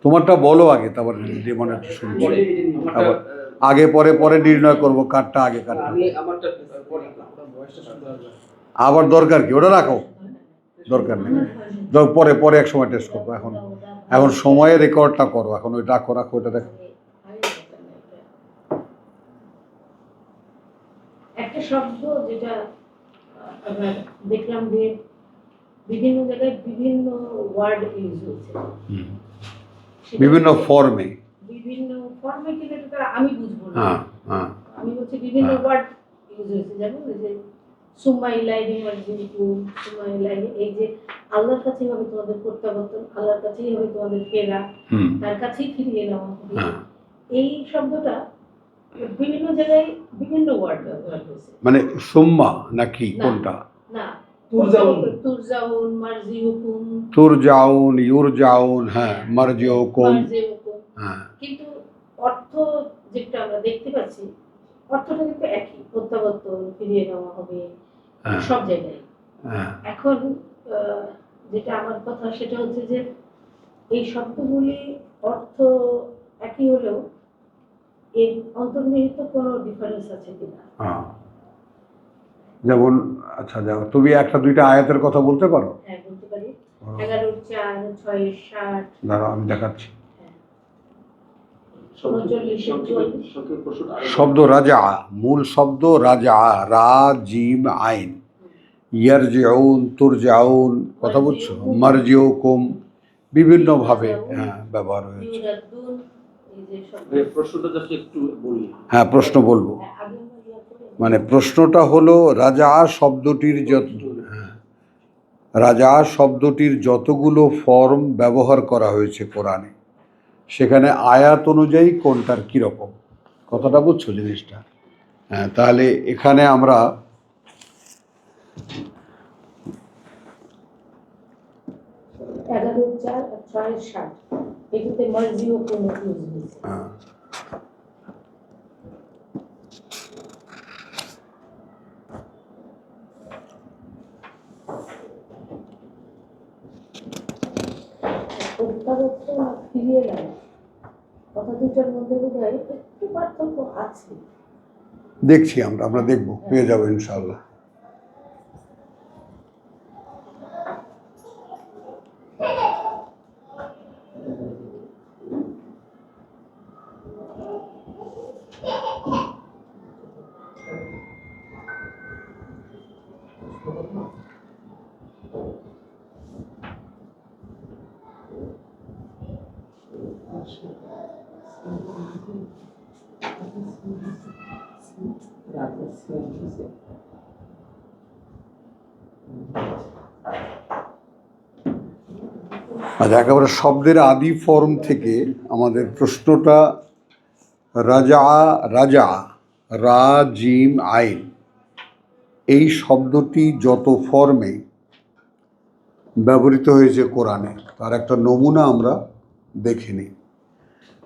তোমারটা বলো আগে, তারপর রিমনেরটা শুনছি। আবার আগে পরে পরে নির্ণয় করবো কারটা আগে কারটা। আবার দরকার কি, ওটা রাখো, দরকার নেই, পরে পরে এক সময় টেস্ট করবো। এখন এখন সময়ে রেকর্ডটা করো, এখন ওই রাখো রাখো, ওটা দেখো। একটা শব্দ যেটা আমরা দেখলাম যে বিভিন্ন জায়গায় বিভিন্ন ওয়ার্ড ইউজ হচ্ছে, বিভিন্ন ফর্মে কিন্তু এটা আমি বুঝবো না। আমি বলছি বিভিন্ন ওয়ার্ড ইউজ হয়েছে, যেমন যে সুম্মা ইলাইহি মারজিউকুম, সুম্মা ইলাইহি, এই যে আল্লাহর কাছেই হবে তোমাদের প্রত্যাবর্তন, আল্লাহর কাছেই হবে তোমাদের ফেরা, তার কাছেই ফিরিয়ে নেওয়া হবে। এই শব্দটা বিভিন্ন জায়গায় বিভিন্ন ওয়ার্ড ব্যবহার হয়েছে। মানে সুম্মা নাকি কোনটা? না, তুরজাউন, মারজিউকুম, তুরজাউন, ইউরজাউন, হ্যাঁ, মারজিউকুম, হ্যাঁ, কিন্তু অর্থ যেটা আমরা দেখতে পাচ্ছি অর্থটা কিন্তু একই, প্রত্যাবর্তন, ফিরিয়ে নেওয়া হবে সব জায়গায়। এখন যেটা আমার কথা সেটা হচ্ছে যে এই শব্দগুলি অর্থ একই হলেও এর অন্তর্নিহিত কোনো ডিফারেন্স আছে কিনা। যেমন আচ্ছা যাও, তুমি একটা দুইটা আয়াতের কথা বলতে পারো? হ্যাঁ, বলতে পারি। 11:4-6-7 দাঁড়াও আমি দেখাচ্ছি। শব্দ রাজা, মূল শব্দ রাজা, রা জিম আইন, ইয়ারজিউন, তুরজাউন, কথা বলছো, মারজিউকুম, বিভিন্ন ভাবে হ্যাঁ ব্যবহার হয়েছে। হ্যাঁ, প্রশ্ন বলবো। মানে প্রশ্নটা হলো রাজা শব্দটির রাজা শব্দটির যতগুলো ফর্ম ব্যবহার করা হয়েছে কোরআনে, সেখানে আয়াত অনুযায়ী কোনটার কীরকম, কথাটা বুঝছো জিনিসটা? হ্যাঁ, তাহলে এখানে আমরা দেখছি, আমরা দেখবো, পেয়ে যাবো ইনশাআল্লাহ। আচ্ছা, একেবারে শব্দের আদি ফর্ম থেকে আমাদের প্রশ্নটা রাজা, রাজা, রা জিম আইন, এই শব্দটি যত ফর্মে ব্যবহৃত হয়েছে কোরআনে তার একটা নমুনা আমরা দেখে নিই,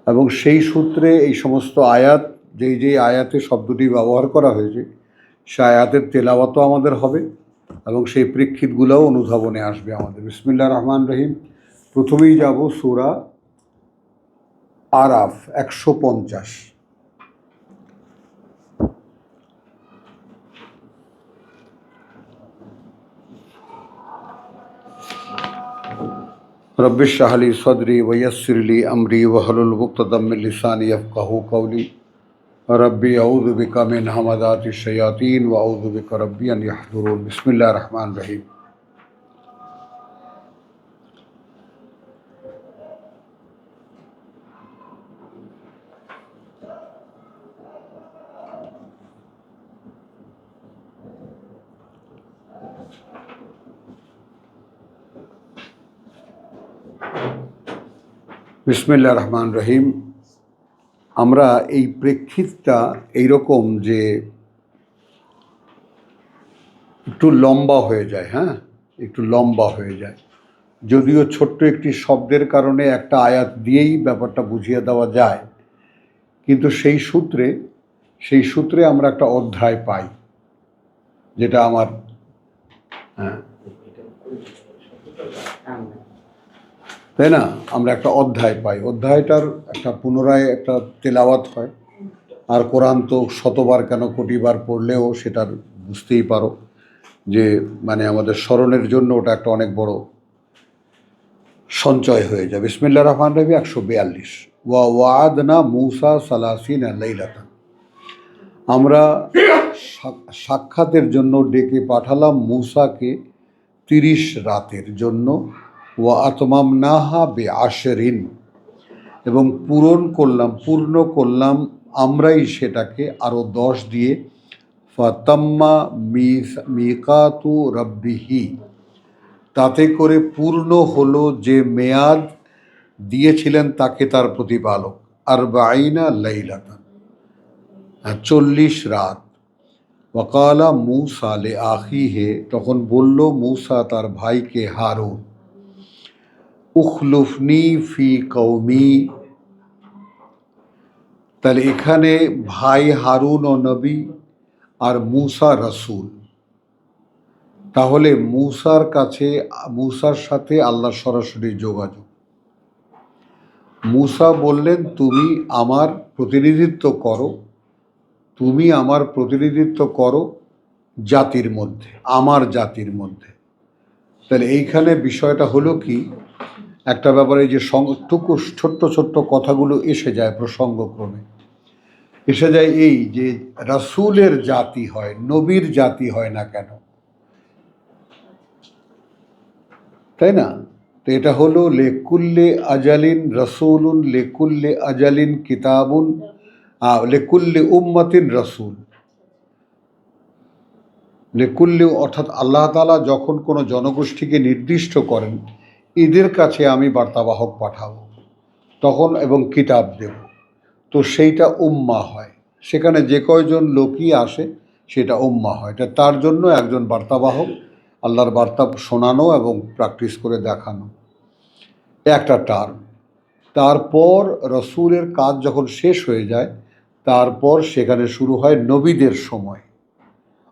এবং সেই সূত্রে এই সমস্ত আয়াত, যেই আয়াতে শব্দটি ব্যবহার করা হয়েছে সে আয়াতের তেলাওয়াতও আমাদের হবে এবং সেই প্রেক্ষিতগুলোও অনুধাবনে আসবে আমাদের। বিসমিল্লাহির রহমানির রহিম। প্রথমেই যাব সূরা আরাফ 150। रब्बि इश्रह ली सदरी वयस्सिर ली अमरी वहलुल उक़दतम मिन लिसानी यफ़क़हू क़ौली रब्बी अऊज़ु बिका मिन हमाज़ाति शयातीन व अऊज़ु बिका रब्बी अन यहज़ुरून। बिस्मिल्लाहिर रहमानिर रहीम। বিসমিল্লাহির রহমানির রহিম। আমরা এই প্রেক্ষিতটা এইরকম যে একটু লম্বা হয়ে যায়, হ্যাঁ, একটু লম্বা হয়ে যায়, যদিও ছোট্ট একটি শব্দের কারণে একটা আয়াত দিয়েই ব্যাপারটা বুঝিয়ে দেওয়া যায়, কিন্তু সেই সূত্রে আমরা একটা অধ্যায় পাই, যেটা আমার হ্যাঁ তাই না? আমরা একটা অধ্যায় পাই, অধ্যায়টার একটা পুনরায় একটা তেলাওয়াত হয়। আর কোরআন তো শতবার কেন কোটিবার পড়লেও সেটার বুঝতেই পারো যে মানে আমাদের স্মরণের জন্য ওটা একটা অনেক বড় সঞ্চয় হয়ে যায়। বিসমিল্লাহির রহমানির রহিম 142। ওয়াদনা মুসা সালাসিন লাইলাতান, আমরা সাক্ষাতের জন্য ডেকে পাঠালাম মুসাকে 30 রাতের জন্য। ওয়া আতমামনাহা বে-10, এবং পূর্ণ করলাম আমরাই সেটাকে আরও 10 দিয়ে। ফাতাম্মা মিকাতু রব্বিহি, তাতে করে পূর্ণ হলো যে মেয়াদ দিয়েছিলেন তাকে তার প্রতিপালক, আরবাঈনা লাইলাতান, 40 রাত। ওয়াকালা মূসা লে আখিহে, তখন বলল মূসা তার ভাইকে হারুন, উখলুফনি ফি কওমি, তাহলে এখানে ভাই হারুন ও নবী আর মূসা রসুল। তাহলে মূসার সাথে আল্লাহ সরাসরি যোগাযোগ। মূসা বললেন তুমি আমার প্রতিনিধিত্ব করো জাতির মধ্যে, আমার জাতির মধ্যে। তাহলে এইখানে বিষয়টা হলো কি, একটা ব্যাপারে যে ছোট্ট ছোট্ট কথাগুলো এসে যায় প্রসঙ্গক্রমে, এসে যায় এই যে রাসূলের জাতি হয়, নবীর জাতি হয় না কেন, তাই না? তো এটা হলো লেকুল্লে আজালিন রসুলুন, লেকুল্লে আজালিন কিতাবুন, লেকুল্লে উম্মাতিন রসুল। লেকুল্লে অর্থাৎ আল্লাহ তাআলা যখন কোনো জনগোষ্ঠীকে নির্দিষ্ট করেন এদের কাছে আমি বার্তাবাহক পাঠাবো তখন, এবং কিতাব দেব, তো সেইটা উম্মা হয়। সেখানে যে কয়জন লোকই আসে সেটা উম্মা হয়। এটা তার জন্য একজন বার্তাবাহক, আল্লাহর বার্তা শোনানো এবং প্র্যাকটিস করে দেখানো, একটা টার্ম। তারপর রসুলের কাজ যখন শেষ হয়ে যায় তারপর সেখানে শুরু হয় নবীদের সময়,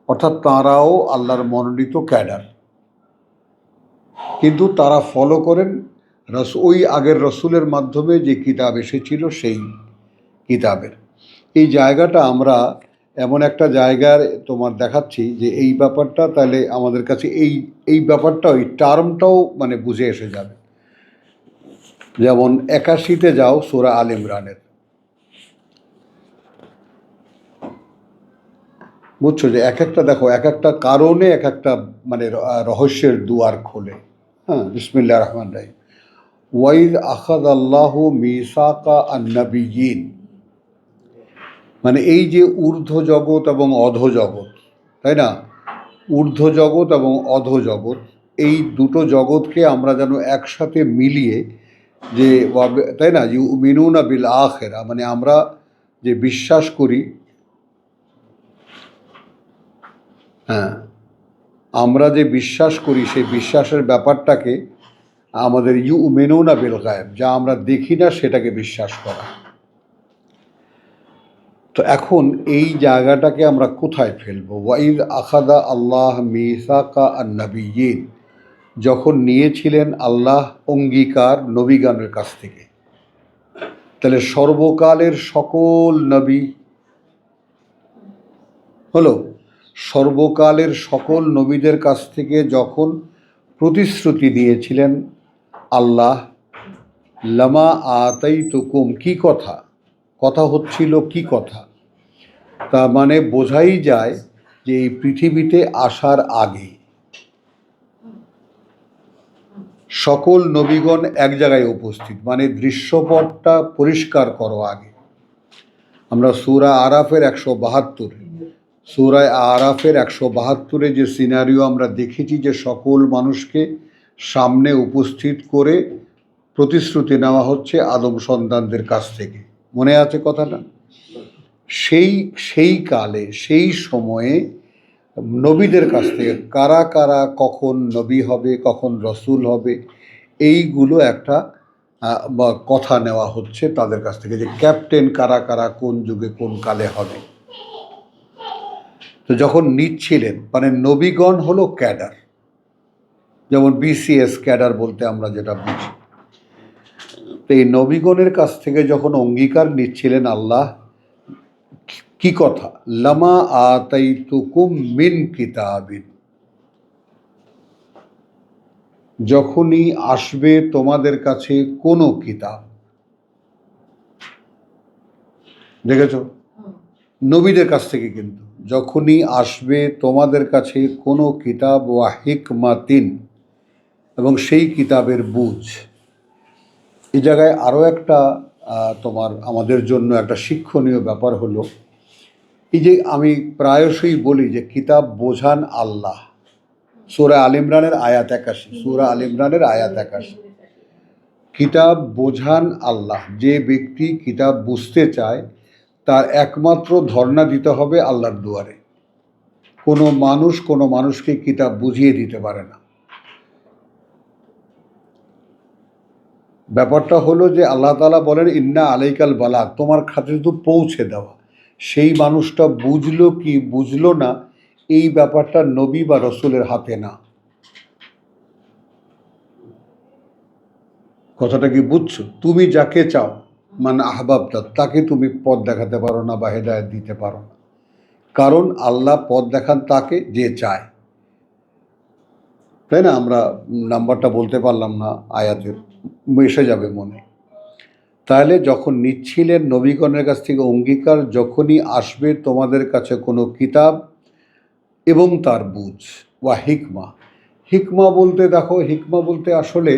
অর্থাৎ তাঁরাও আল্লাহর মনোনীত ক্যাডার, কিন্তু তারা ফলো করেন ওই আগের রসুলের মাধ্যমে যে কিতাব এসেছিল সেই কিতাবের। এই জায়গাটা আমরা এমন একটা জায়গার তোমার দেখাচ্ছি যে এই ব্যাপারটা তাহলে আমাদের কাছে এই ব্যাপারটা ওই টার্মটাও মানে বুঝে এসে যাবে। যেমন 81-তে যাও সূরা আল ইমরানের, বুঝছো যে এক একটা দেখো এক একটা কারণে এক একটা মানে রহস্যের দুয়ার খোলে। হ্যাঁ, বিসমিল্লাহির রহমানির রহিম। ওয়াইদ আখাযাল্লাহু মিসাকা আন-নাবিয়্যিন, মানে এই যে ঊর্ধ্ব জগৎ এবং অধোজগৎ, তাই না? ঊর্ধ্ব জগৎ এবং অধোজগৎ, এই দুটো জগৎকে আমরা যেন একসাথে মিলিয়ে যে, তাই না, যে মিনুনা বিল আখিরা, মানে আমরা যে বিশ্বাস করি, হ্যাঁ, আমরা যে বিশ্বাস করি সেই বিশ্বাসের ব্যাপারটাকে আমাদের মেনুনা বিল গায়েব, যা আমরা দেখি না সেটাকে বিশ্বাস করা। তো এখন এই জায়গাটাকে আমরা কোথায় ফেলবো? ওয়াইদ আখাদা আল্লাহ মিসাকা আন-নাবিয়্যিন, যখন নিয়েছিলেন আল্লাহ অঙ্গীকার নবীগণের কাছ থেকে, তাহলে সর্বকালের সকল নবী হলো, সর্বকালের সকল নবীদের কাছ থেকে যখন প্রতিশ্রুতি দিয়েছিলেন আল্লাহ, লামা আতাইতুকুম, কি কথা হচ্ছিল কি কথা, তা মানে বোঝাই যায় যে এই পৃথিবীতে আসার আগে সকল নবীগণ এক জায়গায় উপস্থিত, মানে দৃশ্যপটটা পরিষ্কার করো আগে। আমরা সূরা আরাফের 172 যে সিনারিও আমরা দেখেছি, যে সকল মানুষকে সামনে উপস্থিত করে প্রতিশ্রুতি নেওয়া হচ্ছে আদম সন্তানদের কাছ থেকে, মনে আছে কথাটা? সেই কালে সেই সময়ে নবীদের কাছ থেকে কারা কারা কখন নবী হবে, কখন রসুল হবে, এইগুলো একটা কথা নেওয়া হচ্ছে তাদের কাছ থেকে, যে ক্যাপ্টেন কারা কারা কোন যুগে কোন কালে হবে। তো যখন নিচ্ছিলেন, মানে নবীগণ হলো ক্যাডার, যেমন বিসিএস ক্যাডার বলতে আমরা যেটা বুঝি, তো এই নবীগণের কাছ থেকে যখন অঙ্গীকার নিচ্ছিলেন আল্লাহ, কি কথা, লামা আতাইতুকুম মিন কিতাবিন, যখনই আসবে তোমাদের কাছে কোনো কিতাব। দেখেছো, নবীদের কাছ থেকে কিন্তু যখনই আসবে তোমাদের কাছে কোনো কিতাব ওয়া হিকমাতিন, এবং সেই কিতাবের বুঝ। এই জায়গায় আরও একটা তোমার আমাদের জন্য একটা শিক্ষণীয় ব্যাপার হলো, এই যে আমি প্রায়শই বলি যে কিতাব বোঝান আল্লাহ। সূরা আল ইমরানের আয়াত 81, সূরা আল ইমরানের আয়াত 81, কিতাব বোঝান আল্লাহ। যে ব্যক্তি কিতাব বুঝতে চায় তার একমাত্র ধর্ণা দিতে হবে আল্লাহর দুয়ারে। কোনো মানুষ কোনো মানুষকে কিতাব বুঝিয়ে দিতে পারে না। ব্যাপারটা হলো যে আল্লাহ তাআলা বলেন ইন্না আলাইকাল বালাগ, তোমার কাছে তো পৌঁছে দেওয়া। সেই মানুষটা বুঝলো কি বুঝলো না, এই ব্যাপারটা নবী বা রসুলের হাতে না। কথাটা কি বুঝছো? তুমি যাকে চাও, মানে আহবাবটা, তাকে তুমি পথ দেখাতে পারো না বা হেদায়েত দিতে পারো না। কারণ আল্লাহ পথ দেখান তাকে যে চায়, তাই না? আমরা নাম্বারটা বলতে পারলাম না আয়াতের, এসে যাবে মনে। তাহলে যখন নিচ্ছিলেন নবীগণের কাছ থেকে অঙ্গীকার, যখনই আসবে তোমাদের কাছে কোনো কিতাব এবং তার বুঝ, ওয়া হিকমা। হিকমা বলতে দেখো, হিকমা বলতে আসলে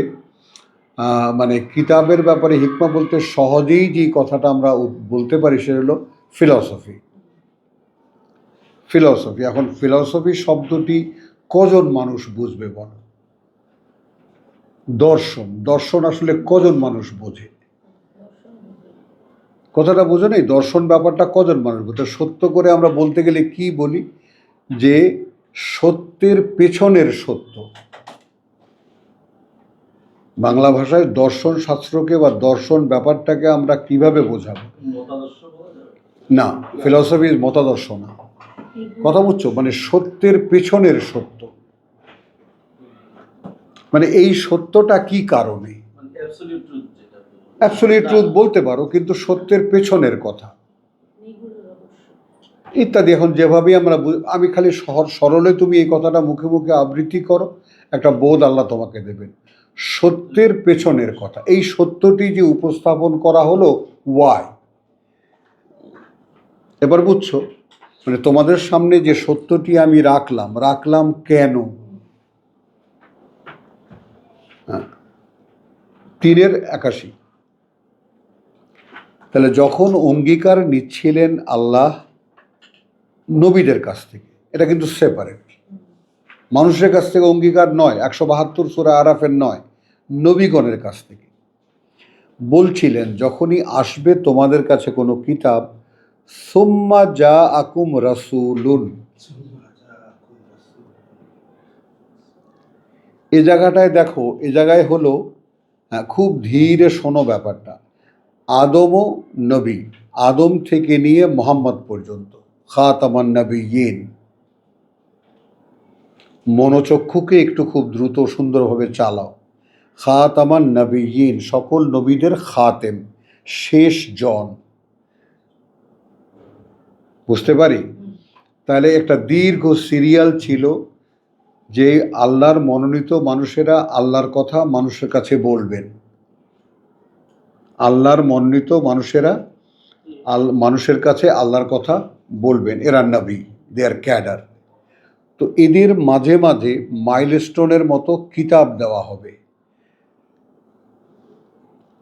মানে কিতাবের ব্যাপারে হিকমা বলতে সহজেই যে কথাটা আমরা বলতে পারি সেটা হলো ফিলসফি। ফিলসফি, এখন ফিলসফি শব্দটি কজন মানুষ বুঝবে বলো? দর্শন, দর্শন আসলে কজন মানুষ বোঝে? কথাটা বোঝো নেই, দর্শন ব্যাপারটা কজন মানুষ বোঝে? সত্য করে আমরা বলতে গেলে কি বলি, যে সত্যের পেছনের সত্য। বাংলা ভাষায় দর্শন শাস্ত্রকে বা দর্শন ব্যাপারটাকে আমরা কিভাবে বোঝাবো? না, ফিলসফি মতাদর্শ না, কথা বুঝছো? মানে সত্যের পেছনের সত্য, মানে এই সত্যটা কি কারণে, অ্যাবসলিউট ট্রুথ বলতে পারো, কিন্তু সত্যের পেছনের কথা ইত্যাদি। এখন যেভাবেই আমরা আমি খালি সরলে তুমি এই কথাটা মুখে মুখে আবৃত্তি করো, একটা বোধ আল্লাহ তোমাকে দেবেন। সত্যের পেছনের কথা, এই সত্যটি যে উপস্থাপন করা হলো, ওয়াই। এবার বুঝছো, মানে তোমাদের সামনে যে সত্যটি আমি রাখলাম কেন? 3:81। তাহলে যখন অঙ্গীকার নিচ্ছিলেন আল্লাহ নবীদের কাছ থেকে, এটা কিন্তু সেপারেট, মানুষের কাছ থেকে অঙ্গীকার নয়, 172 সূরা আরাফের নয়, নবীগণের কাছ থেকে বলছিলেন যখনই আসবে তোমাদের কাছে কোনো কিতাব, সুম্মা জাআকুম রাসূলুন। এ জায়গাটায় দেখো, এ জায়গায় হলো, খুব ধীরে শোনো ব্যাপারটা। আদমও নবী, আদম থেকে নিয়ে মোহাম্মদ পর্যন্ত, খাতামান নবিয়্যিন। মনোচক্ষুকে একটু খুব দ্রুত সুন্দরভাবে চালাও। খাতামান নবিয়্যিন, সকল নবীদের খাতেম, শেষ জন। বুঝতে পারি? তাহলে একটা দীর্ঘ সিরিয়াল ছিল যে আল্লাহর মনোনীত মানুষেরা আল্লাহর কথা মানুষের কাছে বলবেন। আল্লাহর মনোনীত মানুষেরা মানুষের কাছে আল্লাহর কথা বলবেন, এরা নবী, দে আর ক্যাডার। তো এদের মাঝে মাঝে মাইলস্টোনের মতো কিতাব দেওয়া হবে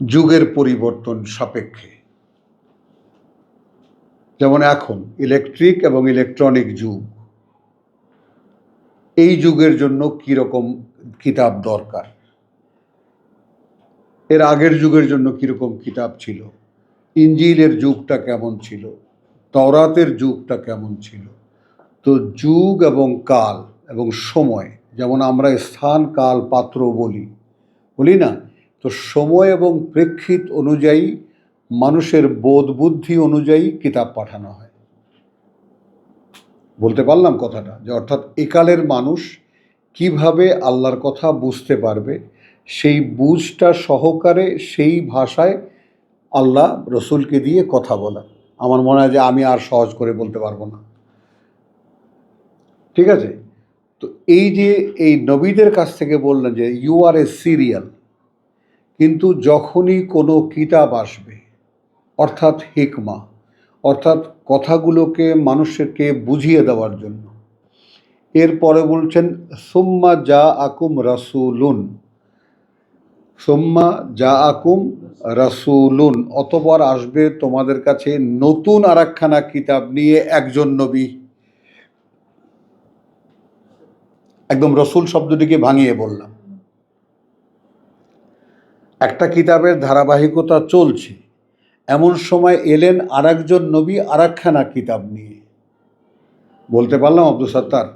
যুগের পরিবর্তন সাপেক্ষে। যেমন এখন ইলেকট্রিক এবং ইলেকট্রনিক যুগ, এই যুগের জন্য কীরকম কিতাব দরকার, এর আগের যুগের জন্য কীরকম কিতাব ছিল, ইঞ্জিলের যুগটা কেমন ছিল, তওরাতের যুগটা কেমন ছিল। তো যুগ এবং কাল এবং সময়, যেমন আমরা স্থান কাল পাত্র বলি না, তো সময় এবং প্রেক্ষিত অনুযায়ী মানুষের বোধ বুদ্ধি অনুযায়ী কিতাব পাঠানো হয়। বলতে পারলাম কথাটা? যে অর্থাৎ একালের মানুষ কিভাবে আল্লাহর কথা বুঝতে পারবে, সেই বুঝটা সহকারে সেই ভাষায় আল্লাহ রসুলকে দিয়ে কথা বলা। আমার মনে হয় যে আমি আর সহজ করে বলতে পারবো না, ঠিক আছে? তো এই যে এই নবীদের কাছ থেকে বললেন যে ইউ আর এ সিরিয়াল, কিন্তু যখনই কোনো কিতাব আসবে, অর্থাৎ হিকমা, অর্থাৎ কথাগুলোকে মানুষকে বুঝিয়ে দেওয়ার জন্য, এরপরে বলছেন সুম্মা যা আকুম রাসূলুন, সুম্মা যা আকুম রাসূলুন, অতঃপর আসবে তোমাদের কাছে নতুন আরেকখানা কিতাব নিয়ে একজন নবী। একদম রসুল শব্দটিকে ভাঙিয়ে বললাম। একটা কিতাবের ধারাবাহিকতা চলছে, এমন সময় এলেন আরেকজন নবী আরেকখানা কিতাব নিয়ে। বলতে পারলাম আব্দুল সত্তার?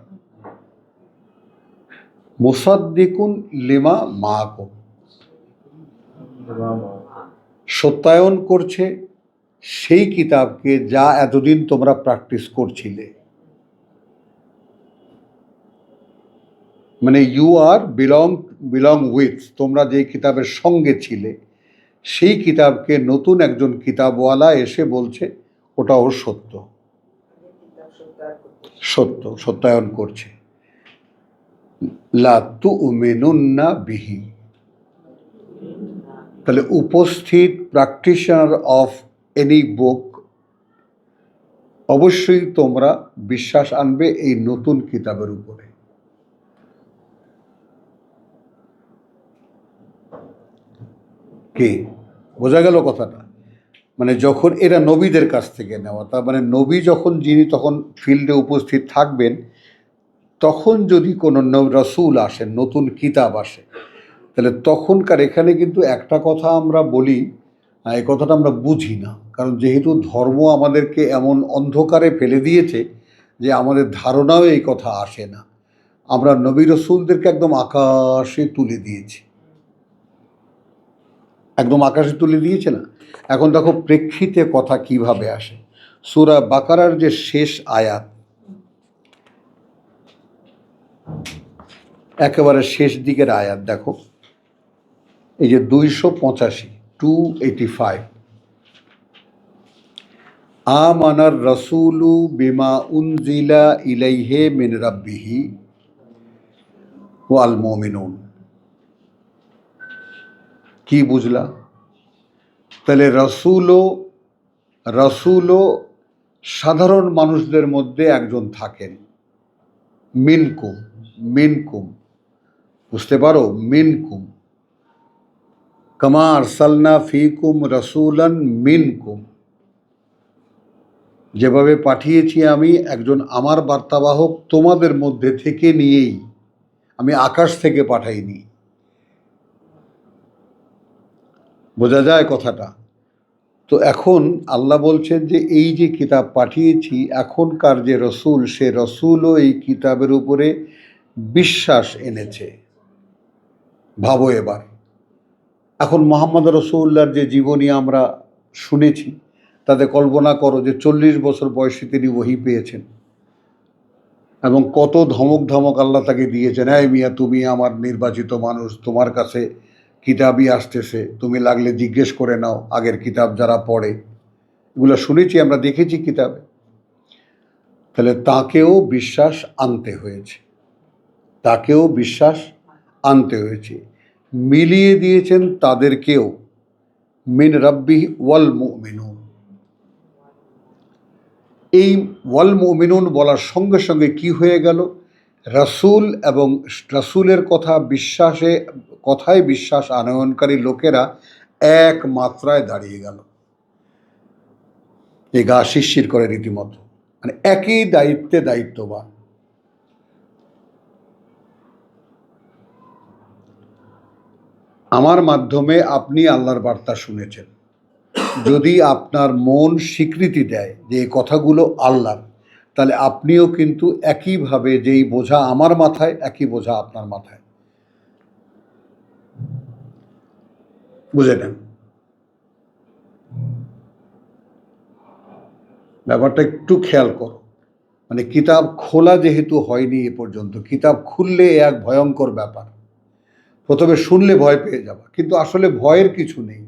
মুসাদ্দিকুন লিমা মাআকুম, সত্যায়ন করছে সেই কিতাবকে যা এতদিন তোমরা প্র্যাকটিস করছিলে। মানে ইউ আর বিলং উইথ, তোমরা যে কিতাবের সঙ্গে ছিলে সেই কিতাবকে নতুন একজন কিতাবওয়ালা এসে বলছে ওটাও সত্য, সত্যায়ন করছে। লা তুমিনুন্না বিহি, তাহলে উপস্থিত প্র্যাকটিশনার অফ এনি বুক, অবশ্যই তোমরা বিশ্বাস আনবে এই নতুন কিতাবের উপরে। কি বোঝা গেল কথাটা? মানে যখন এরা নবীদের কাছ থেকে নেওয়া, তার মানে নবী যখন যিনি তখন ফিল্ডে উপস্থিত থাকবেন, তখন যদি কোনো রসুল আসেন, নতুন কিতাব আসে, তাহলে তখনকার এখানে কিন্তু একটা কথা আমরা বলি, এই কথাটা আমরা বুঝি না, কারণ যেহেতু ধর্ম আমাদেরকে এমন অন্ধকারে ফেলে দিয়েছে যে আমাদের ধারণাও এই কথা আসে না। আমরা নবী রসুলদেরকে একদম আকাশে তুলে দিয়েছি, একদম আকাশে তুলে দিয়েছে না। এখন দেখো প্রেক্ষিতে কথা কিভাবে আসে। সূরা বাকারার যে শেষ আয়াত, একেবারে শেষ দিকের আয়াত দেখো, এই যে 285 আমানার রাসূলু বিমা উনজিলা ইলাইহি মিন রাব্বিহি ওয়াল মুমিনুন। কি বুঝলা? তাহলে রসুলও সাধারণ মানুষদের মধ্যে একজন থাকেন। মিনকুম, বুঝতে পারো? মিনকুম, কামা আরসালনা ফিকুম রাসূলান মিনকুম, যেভাবে পাঠিয়েছি আমি একজন আমার বার্তাবাহক তোমাদের মধ্যে থেকে নিয়েই, আমি আকাশ থেকে পাঠাইনি। বোঝা যায় কথাটা? তো এখন আল্লাহ বলছেন যে এই যে কিতাব পাঠিয়েছি, এখনকার যে রসুল, সে রসুলও এই কিতাবের উপরে বিশ্বাস এনেছে। ভাবো এবার, এখন মোহাম্মদ রসুল্লাহর যে জীবনী আমরা শুনেছি, তাতে কল্পনা করো যে 40 বছর বয়সে তিনি ওহী পেয়েছেন এবং কত ধমক আল্লাহ তাকে দিয়েছেন। এই মিয়া, তুমি আমার নির্বাচিত মানুষ, তোমার কাছে কিতাবই আসতেছে, তুমি লাগলে জিজ্ঞেস করে নাও আগের কিতাব যারা পড়ে। এগুলো শুনেছি, আমরা দেখেছি কিতাবে। তাহলে তাকেও বিশ্বাস আনতে হয়েছে, মিলিয়ে দিয়েছেন তাদেরকেও, মিন রাব্বি ওয়াল মুমিনুন। এই ওয়াল মুমিনুন বলার সঙ্গে সঙ্গে কি হয়ে গেল? রাসূল এবং রাসূলের কথায় বিশ্বাস আনয়নকারী লোকেরা এক মাত্রায় দাঁড়িয়ে গেল। এই গা শিরশির করে রীতিমতো, মানে একই দায়িত্ববান। আমার মাধ্যমে আপনি আল্লাহর বার্তা শুনেছেন, যদি আপনার মন স্বীকৃতি দেয় যে এই কথাগুলো আল্লাহর, তাহলে আপনিও কিন্তু একইভাবে যেই বোঝা আমার মাথায়, একই বোঝা আপনার মাথায়। বুঝে নেন ব্যাপারটা, একটু খেয়াল করো। মানে কিতাব খোলা যেহেতু হয়নি এ পর্যন্ত, কিতাব খুললে এক ভয়ঙ্কর ব্যাপার। প্রথমে শুনলে ভয় পেয়ে যাবা, কিন্তু আসলে ভয়ের কিছু নেই,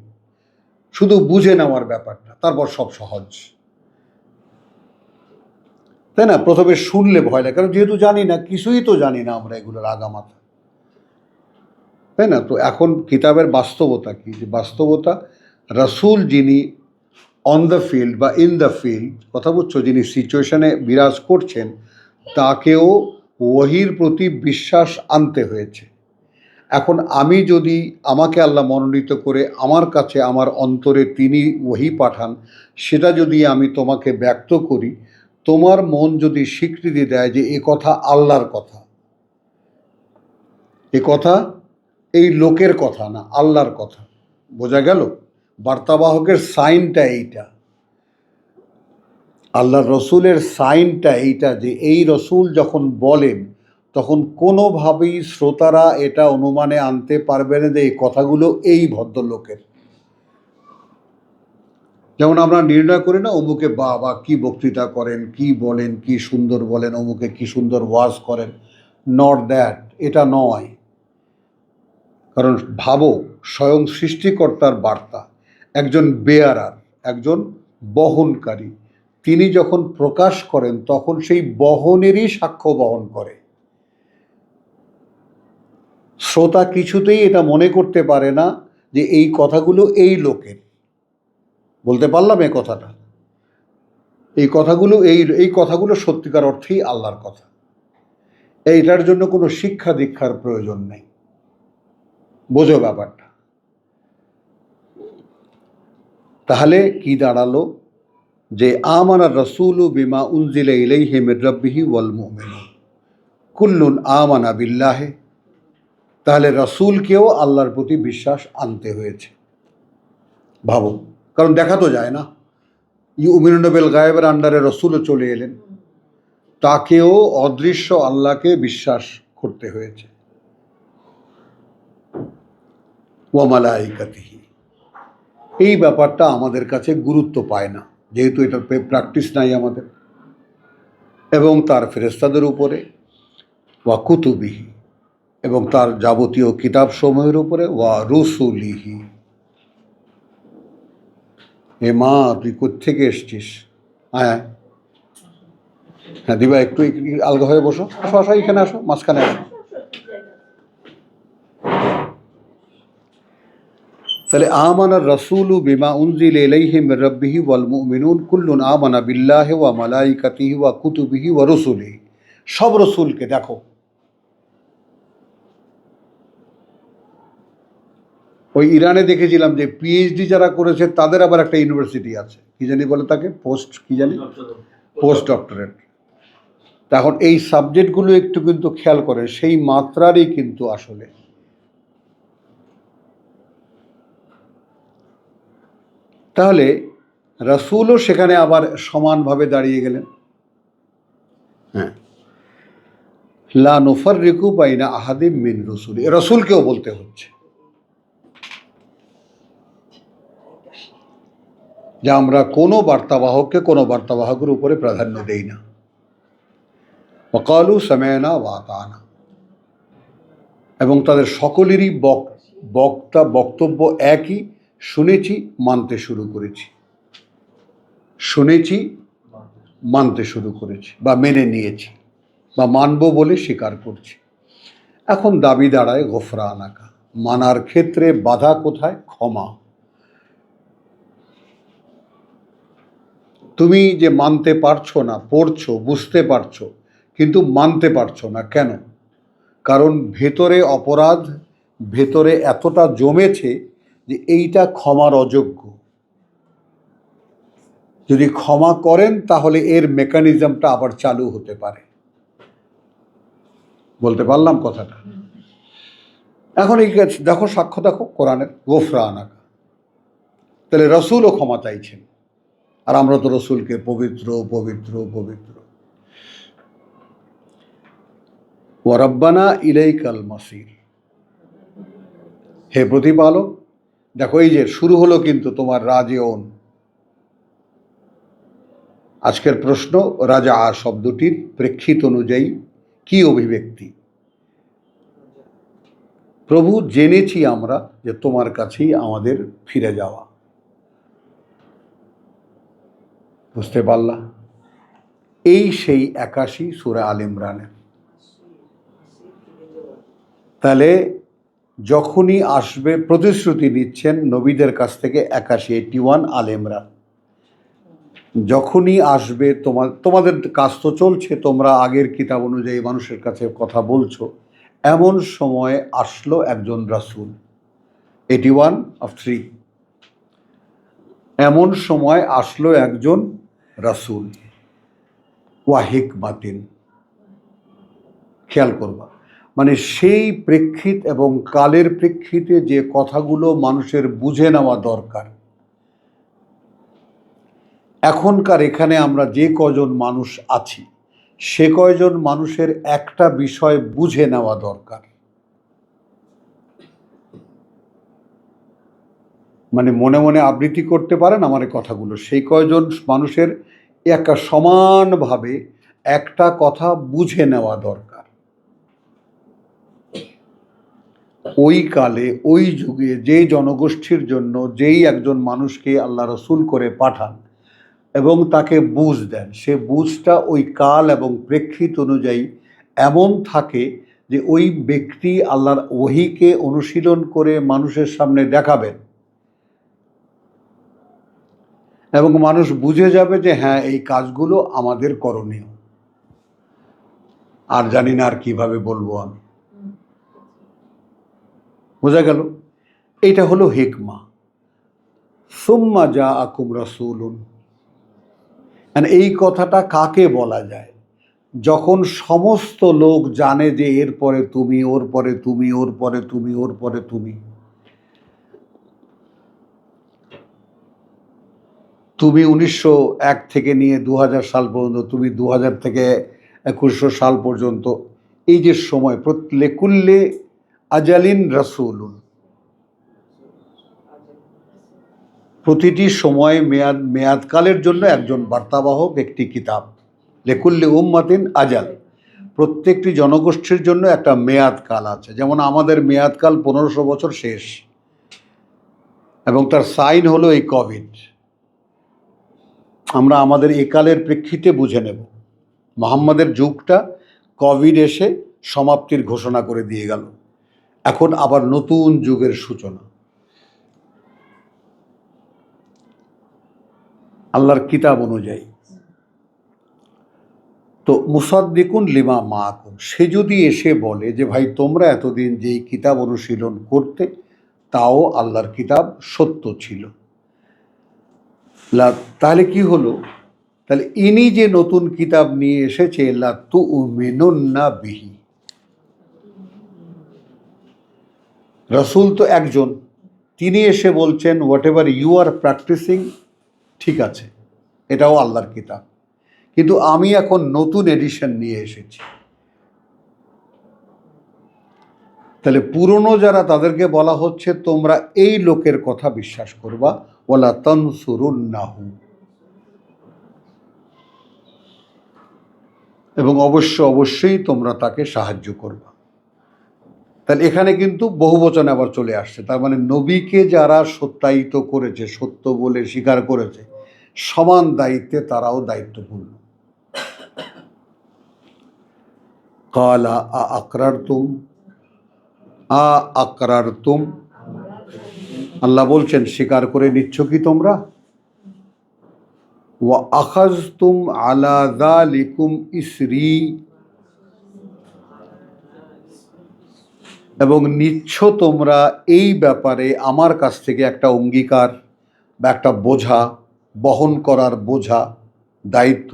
শুধু বুঝে নেওয়ার ব্যাপারটা, তারপর সব সহজ, তাই না? প্রথমে শুনলে ভয় লাগে, কারণ যেহেতু জানি না, কিছুই তো জানি না আমরা এগুলোর আগামাথা, তাই না? তো এখন কিতাবের বাস্তবতা কি, যে বাস্তবতা রাসূল যিনি অন দ্য ফিল্ড বা ইন দ্য ফিল্ড, কথা বুঝছো, যিনি সিচুয়েশনে বিরাজ করছেন, তাকেও ওহীর প্রতি বিশ্বাস আনতে হয়েছে। এখন আমি যদি, আমাকে আল্লাহ মনোনীত করে আমার কাছে আমার অন্তরে তিনি ওহী পাঠান, সেটা যদি আমি তোমাকে ব্যক্ত করি, তোমার মন যদি স্বীকৃতি দেয় যে এ কথা আল্লাহর কথা, এ কথা এই লোকের কথা না, আল্লাহর কথা, বোঝা গেল? বার্তাবাহকের সাইনটা এইটা, আল্লাহর রসুলের সাইনটা এইটা, যে এই রসুল যখন বলেন তখন কোনোভাবেই শ্রোতারা এটা অনুমানে আনতে পারবে না যে এই কথাগুলো এই ভদ্রলোকের। যেমন আমরা নির্ণয় করি না, অমুকে বা কি বক্তৃতা করেন, কি বলেন, কি সুন্দর বলেন, অমুকে কি সুন্দর ওয়াজ করেন, নট দ্যাট, এটা নয়। কারণ ভাবো, স্বয়ং সৃষ্টিকর্তার বার্তা, একজন বেয়ারার, একজন বহনকারী, তিনি যখন প্রকাশ করেন তখন সেই বহনেরই সাক্ষ্য বহন করে। শ্রোতা কিছুতেই এটা মনে করতে পারে না যে এই কথাগুলো এই লোকের। বলতে পারলাম এই কথাটা? এই কথাগুলো সত্যিকার অর্থেই আল্লাহর কথা। এইটার জন্য কোনো শিক্ষা দীক্ষার প্রয়োজন নেই, বোঝো ব্যাপারটা? তাহলে কি দাঁড়ালো, যে আমানা রাসূলু বিমা উনজিলা ইলাইহি মির রাব্বিহি ওয়াল মুমিনুন কুল্লুন আমানা বিল্লাহি। তাহলে রাসূলকেও আল্লাহর প্রতি বিশ্বাস আনতে হয়েছে। ভাবো, কারণ দেখা তো যায় না, ইউমিনুনা বিল গায়বের আন্ডারে রাসূলও চলে এলেন, তাকেও অদৃশ্য আল্লাহকে বিশ্বাস করতে হয়েছে। ওয়া মালাইকাতিহি, এই ব্যাপারটা আমাদের কাছে গুরুত্ব পায় না, যেহেতু এটার প্র্যাকটিস নাই আমাদের, এবং তার ফেরেশতাদের উপরে, ওয়া কুতুবিহি, এবং তার যাবতীয় কিতাব সমূহের উপরে, ওয়া রুসুলিহি। এ মা, তুই কোত্থেকে এসছিস? হ্যাঁ হ্যাঁ দিবা, একটু আলগা হয়ে বসো, আসো আসো, এখানে আসো, মাঝখানে আসো। তাহলে আমানা রাসূলু বিমা উনজিলা ইলাইহি মির রাব্বিহি ওয়াল মুমিনুন কুল্লুন আমানা বিল্লাহি ওয়া মালাইকাতিহি ওয়া কুতুবিহি ওয়া রুসুলিহি। সব রসুলকে দেখো, ওই ইরানে দেখেছিলাম যে পিএইচডি যারা করেছে তাদের আবার একটা ইউনিভার্সিটি আছে, কি জানি বলে তাকে, পোস্ট ডক্টরেট। এখন এই সাবজেক্টগুলো একটু কিন্তু খেয়াল করেন, সেই মাত্রারই কিন্তু আসলে। তাহলে রাসূলও সেখানে আবার সমানভাবে দাঁড়িয়ে গেলেন। হ্যাঁ, লা নুফাররিকু বাইনা আহাদিম মিন রুসুলি, রাসূলকেও বলতে হচ্ছে যে আমরা কোনো বার্তাবাহককে কোনো বার্তাবাহকের উপরে প্রাধান্য দেই না। ওয়াকালু সামি'না ওয়া আতা'না, এবং তাদের সকলেরই বক্তব্য একই, শুনেছি মানতে শুরু করেছি, শুনেছি মানতে শুরু করেছি, বা মেনে নিয়েছি, বা মানব বলে স্বীকার করছি। এখন দাবি দাঁড়ায় গফরানাকা, মানার ক্ষেত্রে বাধা কোথায়? ক্ষমা। তুমি যে মানতে পারছো না, পড়ছো, বুঝতে পারছো, কিন্তু মানতে পারছো না, কেন? কারণ ভেতরে অপরাধ, ভেতরে এতটা জমেছে যে এইটা ক্ষমার অযোগ্য। যদি ক্ষমা করেন তাহলে এর মেকানিজমটা আবার চালু হতে পারে। বলতে পারলাম কথাটা? এখন এই দেখো, সাক্ষ্য দেখো কোরআনের, গোফরানাকা। তাহলে রসুলও ক্ষমা চাইছেন, আর আমরা তো রসুলকে পবিত্র পবিত্র পবিত্র। ওয়া রাব্বানা ইলাইকাল মাসির, হে প্রতিপালক। দেখো, এই যে শুরু হলো কিন্তু তোমার রাজিউন। আজকের প্রশ্ন, রাজা শব্দটির প্রেক্ষিত অনুযায়ী কি অভিব্যক্তি? প্রভু জেনেছি আমরা যে তোমার কাছেই আমাদের ফিরে যাওয়া। বুঝতে পারলা? এই সেই 81 সূরা আল ইমরানের। তাহলে যখনই আসবে, প্রতিশ্রুতি দিচ্ছেন নবীদের কাছ থেকে 81 আল ইমরান, যখনই আসবে তোমাদের কাজ তো চলছে, তোমরা আগের কিতাব অনুযায়ী মানুষের কাছে কথা বলছো, এমন সময় আসলো একজন রাসূল। 81 of 3, এমন সময় আসলো একজন রাসূল, ওয়া হিকমাতিন। খেয়াল করবা, মানে সেই প্রেক্ষিত এবং কালের প্রেক্ষিতে যে কথাগুলো মানুষের বুঝে নেওয়া দরকার, এখনকার এখানে আমরা যে কজন মানুষ আছি সে কয়জন মানুষের একটা বিষয় বুঝে নেওয়া দরকার। মানে মনে মনে আবৃত্তি করতে পারেন আমার এই কথাগুলো, সেই কয়জন মানুষের একটা সমানভাবে একটা কথা বুঝে নেওয়া দরকার। ওই কালে ওই যুগে যেই জনগোষ্ঠীর জন্য যেই একজন মানুষকে আল্লাহ রসুল করে পাঠান এবং তাকে বুঝ দেন, সে বুঝটা ওই কাল এবং প্রেক্ষিত অনুযায়ী এমন থাকে যে ওই ব্যক্তি আল্লাহর ওহীকে অনুশীলন করে মানুষের সামনে দেখাবেন এবং মানুষ বুঝে যাবে যে হ্যাঁ, এই কাজগুলো আমাদের করণীয়। আর জানি না আর কিভাবে বলবো আমি, বোঝা গেল? এইটা হলো হিকমা। সুম্মা জাআকুম রাসূলুন, এই কথাটা কাকে বলা যায়? যখন সমস্ত লোক জানে যে এরপরে তুমি, ওর পরে তুমি, ওর পরে তুমি, ওর পরে তুমি, তুমি 1901 থেকে নিয়ে 2000 সাল পর্যন্ত, তুমি 2000 থেকে 2100 সাল পর্যন্ত, এই যে সময়, লেকুল্লে আজালিন রাসূলুন, প্রতিটি সময় মেয়াদকালের জন্য একজন বার্তাবাহক, একটি কিতাব। লেকুল্লি উম্মাতিন আজাল, প্রত্যেকটি জনগোষ্ঠীর জন্য একটা মেয়াদকাল আছে। যেমন আমাদের মেয়াদকাল 1500 বছর শেষ, এবং তার সাইন হলো এই কোভিড। আমরা আমাদের একালের প্রেক্ষিতে বুঝে নেব, মুহাম্মাদের যুগটা কোভিড এসে সমাপ্তির ঘোষণা করে দিয়ে গেল, এখন আবার নতুন যুগের সূচনা। আল্লাহর কিতাব অনুযায়ী। তো মুসাদ্দিকুন লিমা মাআকুম, সে যদি এসে বলে যে ভাই তোমরা এতদিন যেই কিতাব অনুশীলন করতে, তাও আল্লাহর কিতাব সত্য ছিল, তাহলে কি হলো? তাহলে ইনি যে নতুন কিতাব নিয়ে এসেছে, লা তুমিনুন্না বিহি, রাসূল তো একজন, তিনি এসে বলছেন whatever you are practising ঠিক আছে, এটাও আল্লাহর কিতাব, কিন্তু আমি এখন নতুন এডিশন নিয়ে এসেছি। তাহলে পুরনো যারা, তাদেরকে বলা হচ্ছে তোমরা এই লোকের কথা বিশ্বাস করবা, ওয়ালা তানসুরুন্নাহু, এবং অবশ্যই তোমরা তাকে সাহায্য করবা। তাহলে এখানে কিন্তু বহুবচন আবার চলে আসছে, তার মানে নবীকে যারা সত্যায়িত করেছে, সত্য বলে স্বীকার করেছে, সমান দায়িত্বে তারাও দায়িত্বপূর্ণ। কালা আকরারতুম, আল্লাহ বলছেন স্বীকার করে নিচ্ছ কি তোমরা? ওয়া আখাযতুম আলা যালিকুম ইসরি, এবং নিচ্ছ তোমরা এই ব্যাপারে আমার কাছ থেকে একটা অঙ্গীকার বা একটা বোঝা, বহন করার বোঝা, দায়িত্ব।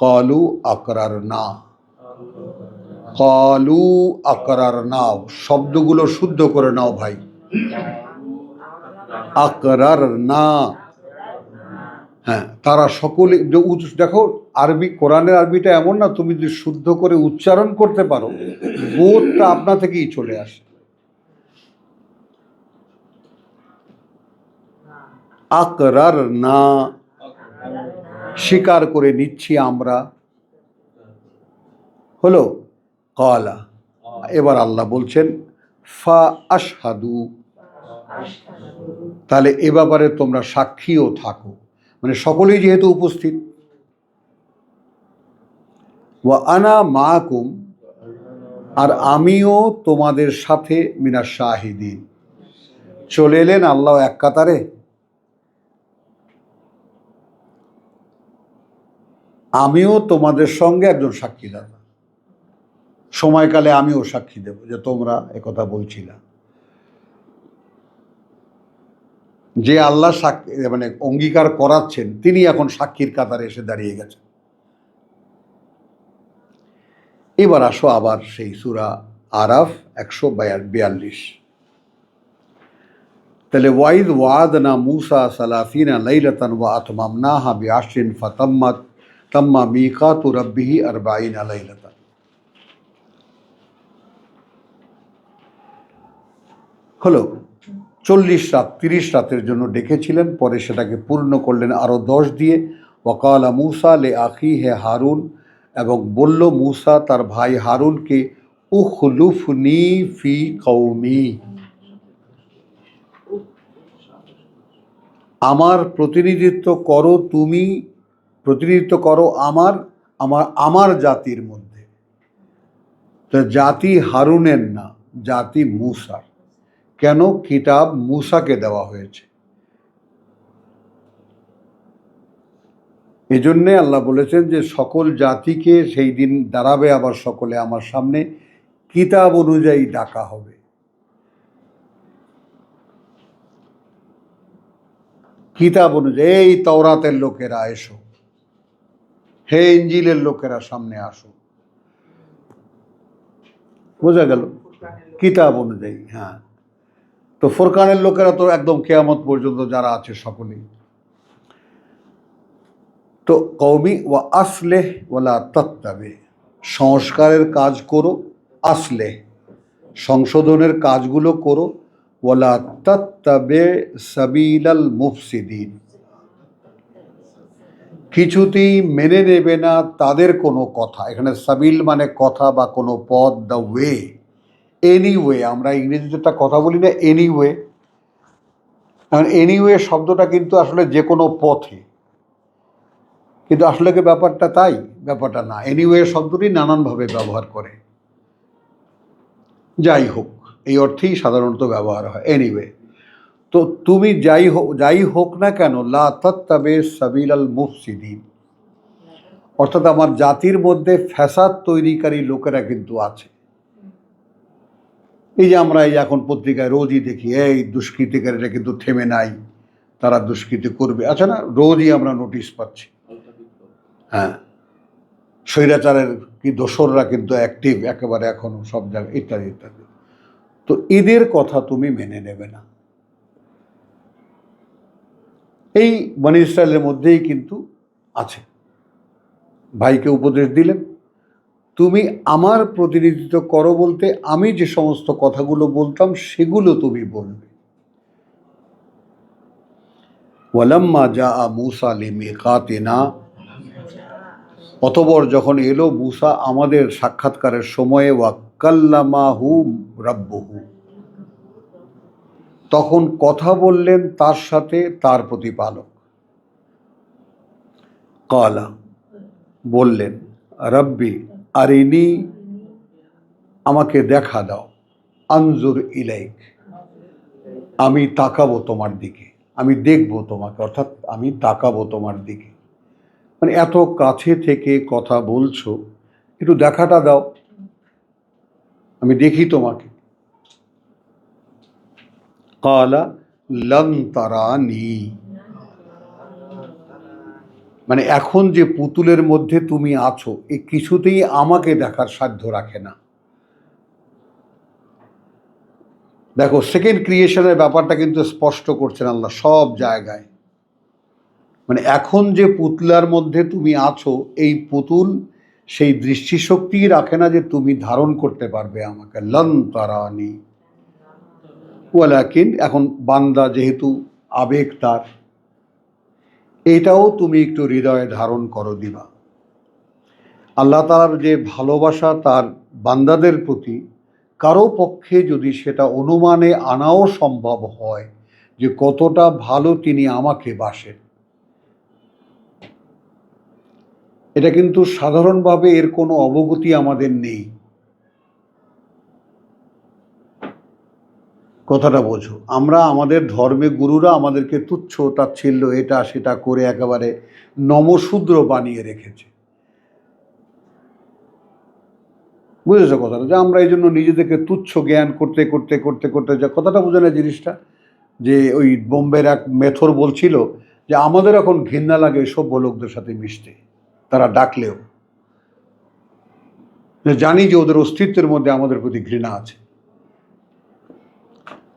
ক্বালু আকরারনা, ক্বালু আকরারনা, শব্দগুলো শুদ্ধ করে নাও ভাই। আকরারনা, হ্যাঁ, তারা সকলে, দেখো আরবি, কোরআনের আরবিটা এমন না, তুমি যদি শুদ্ধ করে উচ্চারণ করতে পারো, বোধটা আপনা থেকেই চলে আসে। আকরারনা, স্বীকার করে নিচ্ছি আমরা, হলো। ক্বালা, এবার আল্লাহ বলছেন ফা আশহাদু, তাহলে এ ব্যাপারে তোমরা সাক্ষীও থাকো, মানে সকলেই যেহেতু উপস্থিত। ওয়া আনা মাকুম, আর আমিও তোমাদের সাথে মিনাশ শাহিদিন। চলে এলেন আল্লাহ এক কাতারে, আমিও তোমাদের সঙ্গে একজন সাক্ষীদাতা, সময়কালে আমিও সাক্ষী দেব যে তোমরা একথা বলছিলা। যে আল্লাহ সাক্ষী মানে অঙ্গীকার করাচ্ছেন, তিনি এখন সাক্ষীর কাতারে এসে দাঁড়িয়ে গেছেন। এবার আসো আবার সেই সূরা আরাফ 142। তাহলে ওয়াইদ ওয়াদনা মুসা সালাসিনা লাইলাতান ওয়া আতমামনাহা বিআশরিন তাম্মা মিকাতু রাব্বিহি 40 লাইলাতান। হলো 40 রাত, 30 রাতের জন্য ডেকেছিলেন, পরে সেটাকে পূর্ণ করলেন আরো 10 দিয়ে। ওয়াকালা মুসা লে আখিহি হারুন, এবং বলল মুসা তার ভাই হারুনকে, উখলুফনি ফি কওমি, আমার প্রতিনিধিত্ব করো, তুমি প্রতিনিধিত্ব করো আমার আমার আমার জাতির মধ্যে। তো জাতি হারুনের না, জাতি মুসার। কেন? কিতাব মুসাকে দেওয়া হয়েছে। এজন্যে আল্লাহ বলেছেন যে সকল জাতিকে সেই দিন দাঁড়াবে আবার সকলে আমার সামনে, কিতাব অনুযায়ী ডাকা হবে। কিতাব অনুযায়ী, এই তাওরাতের লোকেরা এসো, হে ইঞ্জিলের লোকেরা সামনে আসো। বোঝা গেল? কিতাব অনুযায়ী। হ্যাঁ, তো ফুরকানের লোকেরা তো একদম কিয়ামত পর্যন্ত যারা আছে সকলেই। তো কওমি ওয়া আসলেহ ওয়ালা তাত্তাবে, সংস্কারের কাজ করো, আসলেহ সংশোধনের কাজগুলো করো, ওয়ালা তাত্তাবে সাবিলাল মুফসিদিন, কিছুতেই মেনে নেবে না তাদের কোনো কথা। এখানে সাবিল মানে কথা বা কোনো পথ, দ্য ওয়ে, এনিওয়ে। আমরা ইংরেজিতে একটা কথা বলি না, এনিওয়ে। এখন এনিওয়ে শব্দটা কিন্তু আসলে যে কোনো পথে, কিন্তু আসলে কি ব্যাপারটা তাই? ব্যাপারটা না। এনিওয়ে শব্দটি নানানভাবে ব্যবহার করে, যাই হোক এই অর্থেই সাধারণত ব্যবহার হয়, এনিওয়ে। তো তুমি যাই হোক না কেন, লা তাত্তাবে সাবিলাল মুফসিদিন, অর্থাৎ আমার জাতির মধ্যে ফ্যাসাদ তৈরিকারী লোকেরা কিন্তু আছে। এই যে আমরা এই এখন পত্রিকায় রোজই দেখি, এই দুষ্কৃতিকারীরা কিন্তু থেমে নাই, তারা দুষ্কৃতি করবে। আচ্ছা না, রোজই আমরা নোটিশ পাচ্ছি। হ্যাঁ, স্বৈরাচারের কি দোসররা কিন্তু অ্যাক্টিভ একেবারে এখনো সব জায়গায়, ইত্যাদি ইত্যাদি। তো এদের কথা তুমি মেনে নেবে না। এই বনী ইসরায়েলের মধ্যেই কিন্তু আছে। ভাইকে উপদেশ দিলেন, তুমি আমার প্রতিনিধিত্ব করো বলতে আমি যে সমস্ত কথাগুলো বলতাম সেগুলো তুমি বলবে। ওয়ালাম্মা জাআ মূসা লিমিকাতিনা, অতঃপর যখন এলো মূসা আমাদের সাক্ষাৎকারের সময়ে, ওয়া কাল্লামাহু রাব্বুহু, তখন কথা বললেন তার সাথে তার প্রতিপালক। কালা, বললেন, রাব্বি আরিনি, আমাকে দেখা দাও, আনজুর ইলাইক, আমি তাকাবো তোমার দিকে, আমি দেখবো তোমাকে, অর্থাৎ আমি তাকাবো তোমার দিকে। মানে এত কাছে থেকে কথা বলছো, একটু দেখাটা দাও, আমি দেখি তোমাকে। কালা লন তারানি, মানে এখন যে পুতুলের মধ্যে তুমি আছো, এ কিছুতেই আমাকে দেখার সাধ্য রাখে না। দেখো, সেকেন্ড ক্রিয়েশনের ব্যাপারটা কিন্তু স্পষ্ট করছেন আল্লাহ সব জায়গায়। মানে এখন যে পুতলার মধ্যে তুমি আছো, এই পুতুল সেই দৃষ্টিশক্তি রাখে না যে তুমি ধারণ করতে পারবে আমাকে। লন তারানি, ওয়ালাকিন, এখন বান্দা যেহেতু আবেগ তার, এটাও তুমি একটু হৃদয়ে ধারণ করো দিবা। আল্লাহ তাআলার যে ভালোবাসা তার বান্দাদের প্রতি, কারো পক্ষে যদি সেটা অনুমানে আনাও সম্ভব হয় যে কতটা ভালো তিনি আমাকে বাসেন, এটা কিন্তু সাধারণভাবে এর কোনো অবগতি আমাদের নেই। কথাটা বোঝো। আমরা আমাদের ধর্মে গুরুরা আমাদেরকে তুচ্ছ তাচ্ছিল্য এটা সেটা করে একেবারে নমশূদ্র বানিয়ে রেখেছে। বুঝেছো কথাটা? যে আমরা এই জন্য নিজেদেরকে তুচ্ছ জ্ঞান করতে করতে করতে করতে যা কথাটা বোঝে না জিনিসটা, যে ওই বোম্বের এক মেথর বলছিল যে আমাদের এখন ঘৃণা লাগে সভ্য লোকদের সাথে মিশতে, তারা ডাকলেও জানি যে ওদের অস্তিত্বের মধ্যে আমাদের প্রতি ঘৃণা আছে।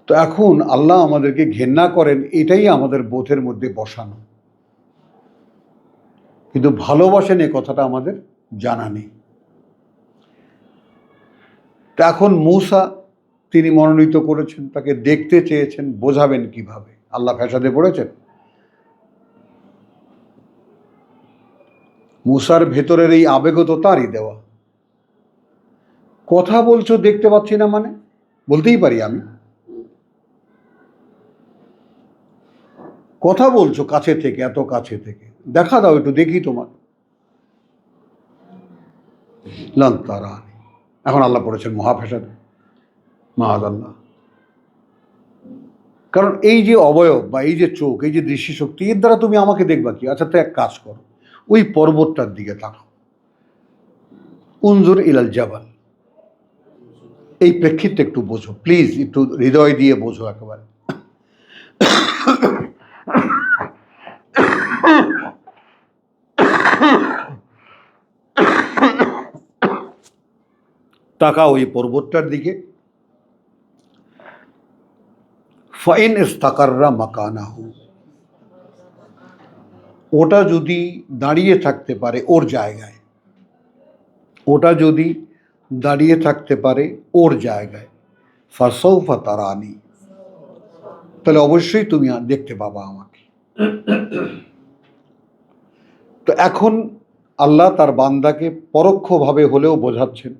তো এখন আল্লাহ আমাদেরকে ঘেন্না করেন, এটাই আমাদের বোধের মধ্যে বসানো, কিন্তু ভালোবাসেন এ কথাটা আমাদের জানা নেই। তা এখন মূসা তিনি মনোনীত করেছেন, তাকে দেখতে চেয়েছেন, বোঝাবেন কিভাবে? আল্লাহ ফ্যাসাদে পড়েছেন। মূসার ভেতরের এই আবেগও তো তারই দেওয়া। কথা বলছো দেখতে পাচ্ছি না মানে? বলতেই পারি আমি। কথা বলছো কাছে থেকে, এত কাছে থেকে, দেখা দাও একটু দেখি তোমার। লান তারানি। এখন আল্লাহ পড়েছেন মহাফেসাদে, মাআযাল্লাহ। কারণ এই যে অবয়ব বা এই যে চোখ, এই যে দৃষ্টিশক্তি, এর দ্বারা তুমি আমাকে দেখবা কি? আচ্ছা, তো এক কাজ করো, ওই পর্বতটার দিকে তাকাও, উনজুর ইলাল জাবাল। এই প্রেক্ষিতটা একটু বোঝো প্লিজ, একটু হৃদয় দিয়ে বোঝো একেবারে। তাকাও ওই পর্বতটার দিকে। ফাইন ইস্তাকাররা মাকানাহু, ওটা যদি দাঁড়িয়ে থাকতে পারে ওর জায়গায়, ওটা যদি দাঁড়িয়ে থাকতে পারে ওর জায়গায়, ফাসাউফা তারানি, তাহলে অবশ্যই তুমি দেখতে পাবা আমাকে। তো এখন আল্লাহ তার বান্দাকে পরোক্ষভাবে হলেও বোঝাচ্ছেন।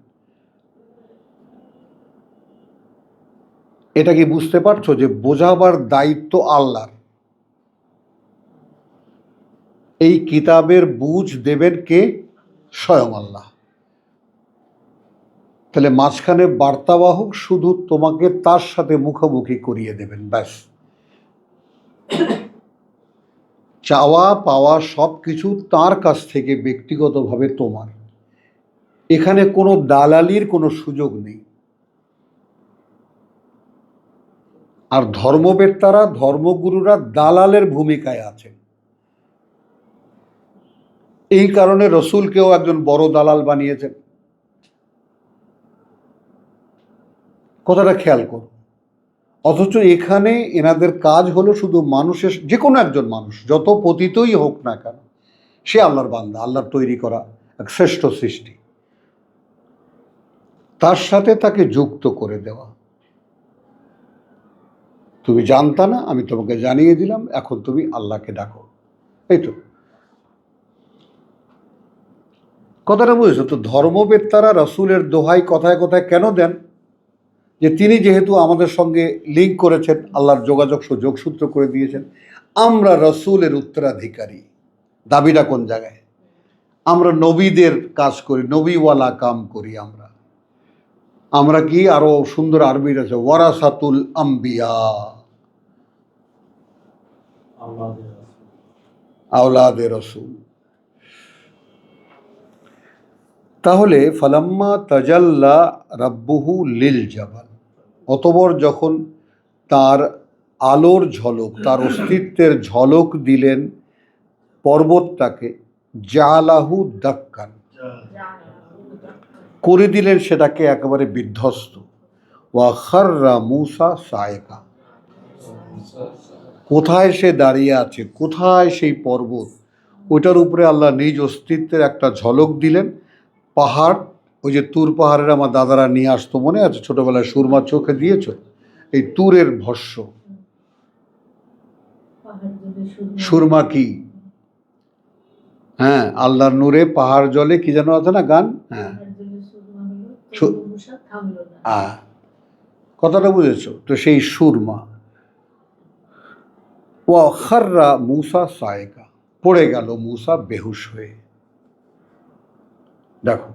এটা কি বুঝতে পারছো যে বোঝাবার দায়িত্ব আল্লাহর? এই কিতাবের বুঝ দেবেন কে? স্বয়ং আল্লাহ। তাহলে মাঝখানে বার্তাবাহক শুধু তোমাকে তার সাথে মুখোমুখি করিয়ে দেবেন, ব্যাস। চাওয়া পাওয়া সব কিছু তার কাছ থেকে ব্যক্তিগতভাবে তোমার। এখানে কোনো দালালির কোনো সুযোগ নেই। আর ধর্মবেত্তারা, ধর্মগুরুরা দালালের ভূমিকায় আছেন। এই কারণে রসুলকেও একজন বড় দালাল বানিয়েছেন। কথাটা খেয়াল করো। অথচ এখানে এনাদের কাজ হলো শুধু মানুষের, যে কোনো একজন মানুষ যত পতিতই হোক না কেন, সে আল্লাহর বান্দা, আল্লাহর তৈরি করা এক শ্রেষ্ঠ সৃষ্টি, তার সাথে তাকে যুক্ত করে দেওয়া। তুমি জানতা না, আমি তোমাকে জানিয়ে দিলাম, এখন তুমি আল্লাহকে ডাকো। এই তো কথাটা বুঝেছো? তো ধর্মবেত্তারা রসুলের দোহাই কথায় কথায় কেন দেন? যে তিনি যেহেতু আমাদের সঙ্গে লিঙ্ক করেছেন, আল্লাহর যোগসূত্র করে দিয়েছেন, আমরা রসুলের উত্তরাধিকারী। দাবিটা কোন জায়গায়? আমরা নবীদের কাজ করি, নবীওয়ালা কাম করি। আমরা কি আরো সুন্দর আরবি আছে, ওয়ারাসাতুল আম্বিয়া, আওলাদে রসুল। তাহলে ফালাম্মা তাজাল্লা রাব্বুহু লিল জাবাল, অতঃপর যখন তার আলোর ঝলক, তার অস্তিত্বের ঝলক দিলেন পর্বতটাকে, জালাহু দাক্কান, করে দিলেন সেটাকে একেবারে বিধ্বস্ত। ওয়া খাররা মূসা সায়েকা, কোথায় সে দাঁড়িয়ে আছে, কোথায় সেই পর্বত, ওইটার উপরে আল্লাহ নিজ অস্তিত্বের একটা ঝলক দিলেন। পাহাড়, ওই যে তুর পাহাড়ের আমার দাদারা নিয়ে আসতো, মনে আছে ছোটবেলায়? সুরমা চোখে দিয়েছ? এই তুরের ভস্য। সুরমা কি? হ্যাঁ, আল্লাহর নূরে পাহাড় জলে, কি যেন আছে না গান? হ্যাঁ, কথাটা বুঝেছো? তো সেই সুরমা, ওয়া খাররা মূসা সায়েকা, পড়ে গেল মূসা বেহুশ হয়ে। দেখো,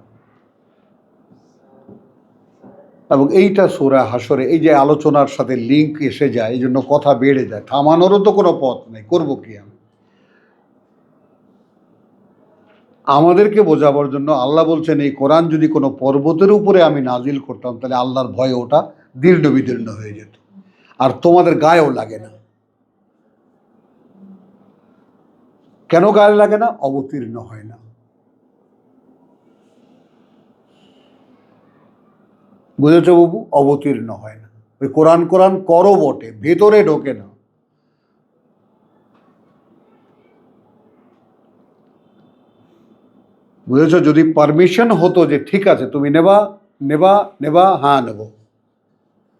এবং এইটা সূরা হাসরে এই যে আলোচনার সাথে লিঙ্ক এসে যায়, এই জন্য কথা বেড়ে যায়, থামানোরও তো কোনো পথ নেই, করবো কি আমি? আমাদেরকে বোঝাবার জন্য আল্লাহ বলছেন, এই কোরআন যদি কোনো পর্বতের উপরে আমি নাজিল করতাম, তাহলে আল্লাহর ভয়ে ওটা দীর্ণ বিদীর্ণ হয়ে যেত, আর তোমাদের গায়েও লাগে না। কেন গায়ে লাগে না? অবতীর্ণ হয় না। বুঝেছ বাবু? অবতীর্ণ হয় না। ওই কোরআন কোরআন করো বটে, ভেতরে ঢোকে না। বুঝেছ? যদি পারমিশন হতো যে ঠিক আছে তুমি নেবা নেবা নেবা, হ্যাঁ নেব,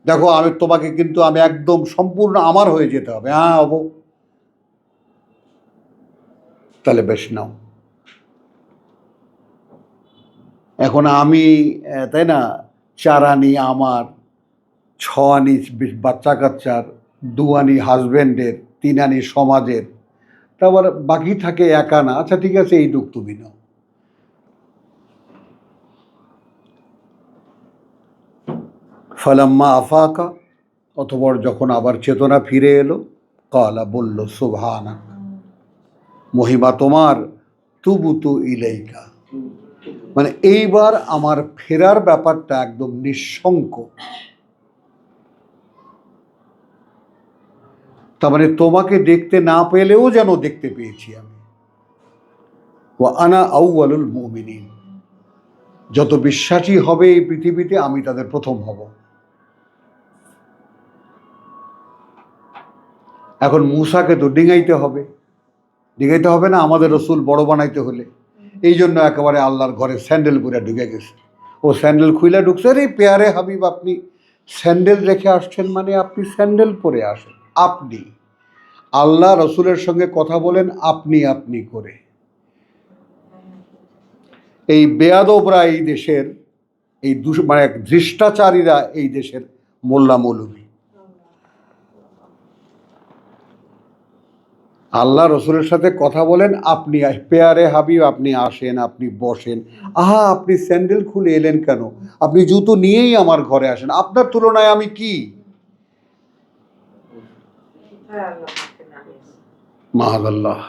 দেখো আমি তোমাকে কিন্তু আমি একদম সম্পূর্ণ আমার হয়ে যেতে হবে, হ্যাঁ হব, তাহলে বেশ নাও। এখন আমি তাই না, 4 আনি আমার, 6 আনি বাচ্চা কাচ্চার, 2 আনি হাজব্যান্ডের, 3 আনি সমাজের, তারপর বাকি থাকে 1 আনা। আচ্ছা ঠিক আছে, এই দুঃখ তুমি নাও। ফালাম্মা আফাকা, অতঃপর যখন আবার চেতনা ফিরে এলো, কালা, বলল, সুবহানাক, মহিমা তোমার, তুবুতু ইলাইকা, মানে এইবার আমার ফেরার ব্যাপারটা একদম নিঃশঙ্ক। তার মানে তোমাকে দেখতে না পেলেও যেন দেখতে পেয়েছি আমি। ওয়া আনা আউয়ালুল মুমিনিন, যত বিশ্বাসী হবে এই পৃথিবীতে আমি তাদের প্রথম হব। এখন মূসাকে তো ডিঙাইতে হবে, ডিঙাইতে হবে না আমাদের রসুল বড় বানাইতে হলে? এই জন্য একেবারে আল্লাহর ঘরে স্যান্ডেল পরে ঢুকে গেছে। ও স্যান্ডেল খুইলা ঢুকছে, রে পেয়ারে হাবিব, আপনি স্যান্ডেল রেখে আসছেন মানে আপনি স্যান্ডেল পরে আসেন। আপনি আল্লাহ রসুলের সঙ্গে কথা বলেন আপনি আপনি করে। এই বেয়াদবরা এই দেশের, এই মানে ধৃষ্টাচারীরা এই দেশের মোল্লা মৌলবী। আল্লাহ রসুলের সাথে কথা বলেন আপনি, পেয়ারে হাবিব আপনি আসেন, আপনি বসেন। আহা, আপনি স্যান্ডেল খুলে এলেন কেন? আপনি জুতো নিয়েই আমার ঘরে আসেন, আপনার তুলনায় আমি কি? মাহাদাল্লাহ।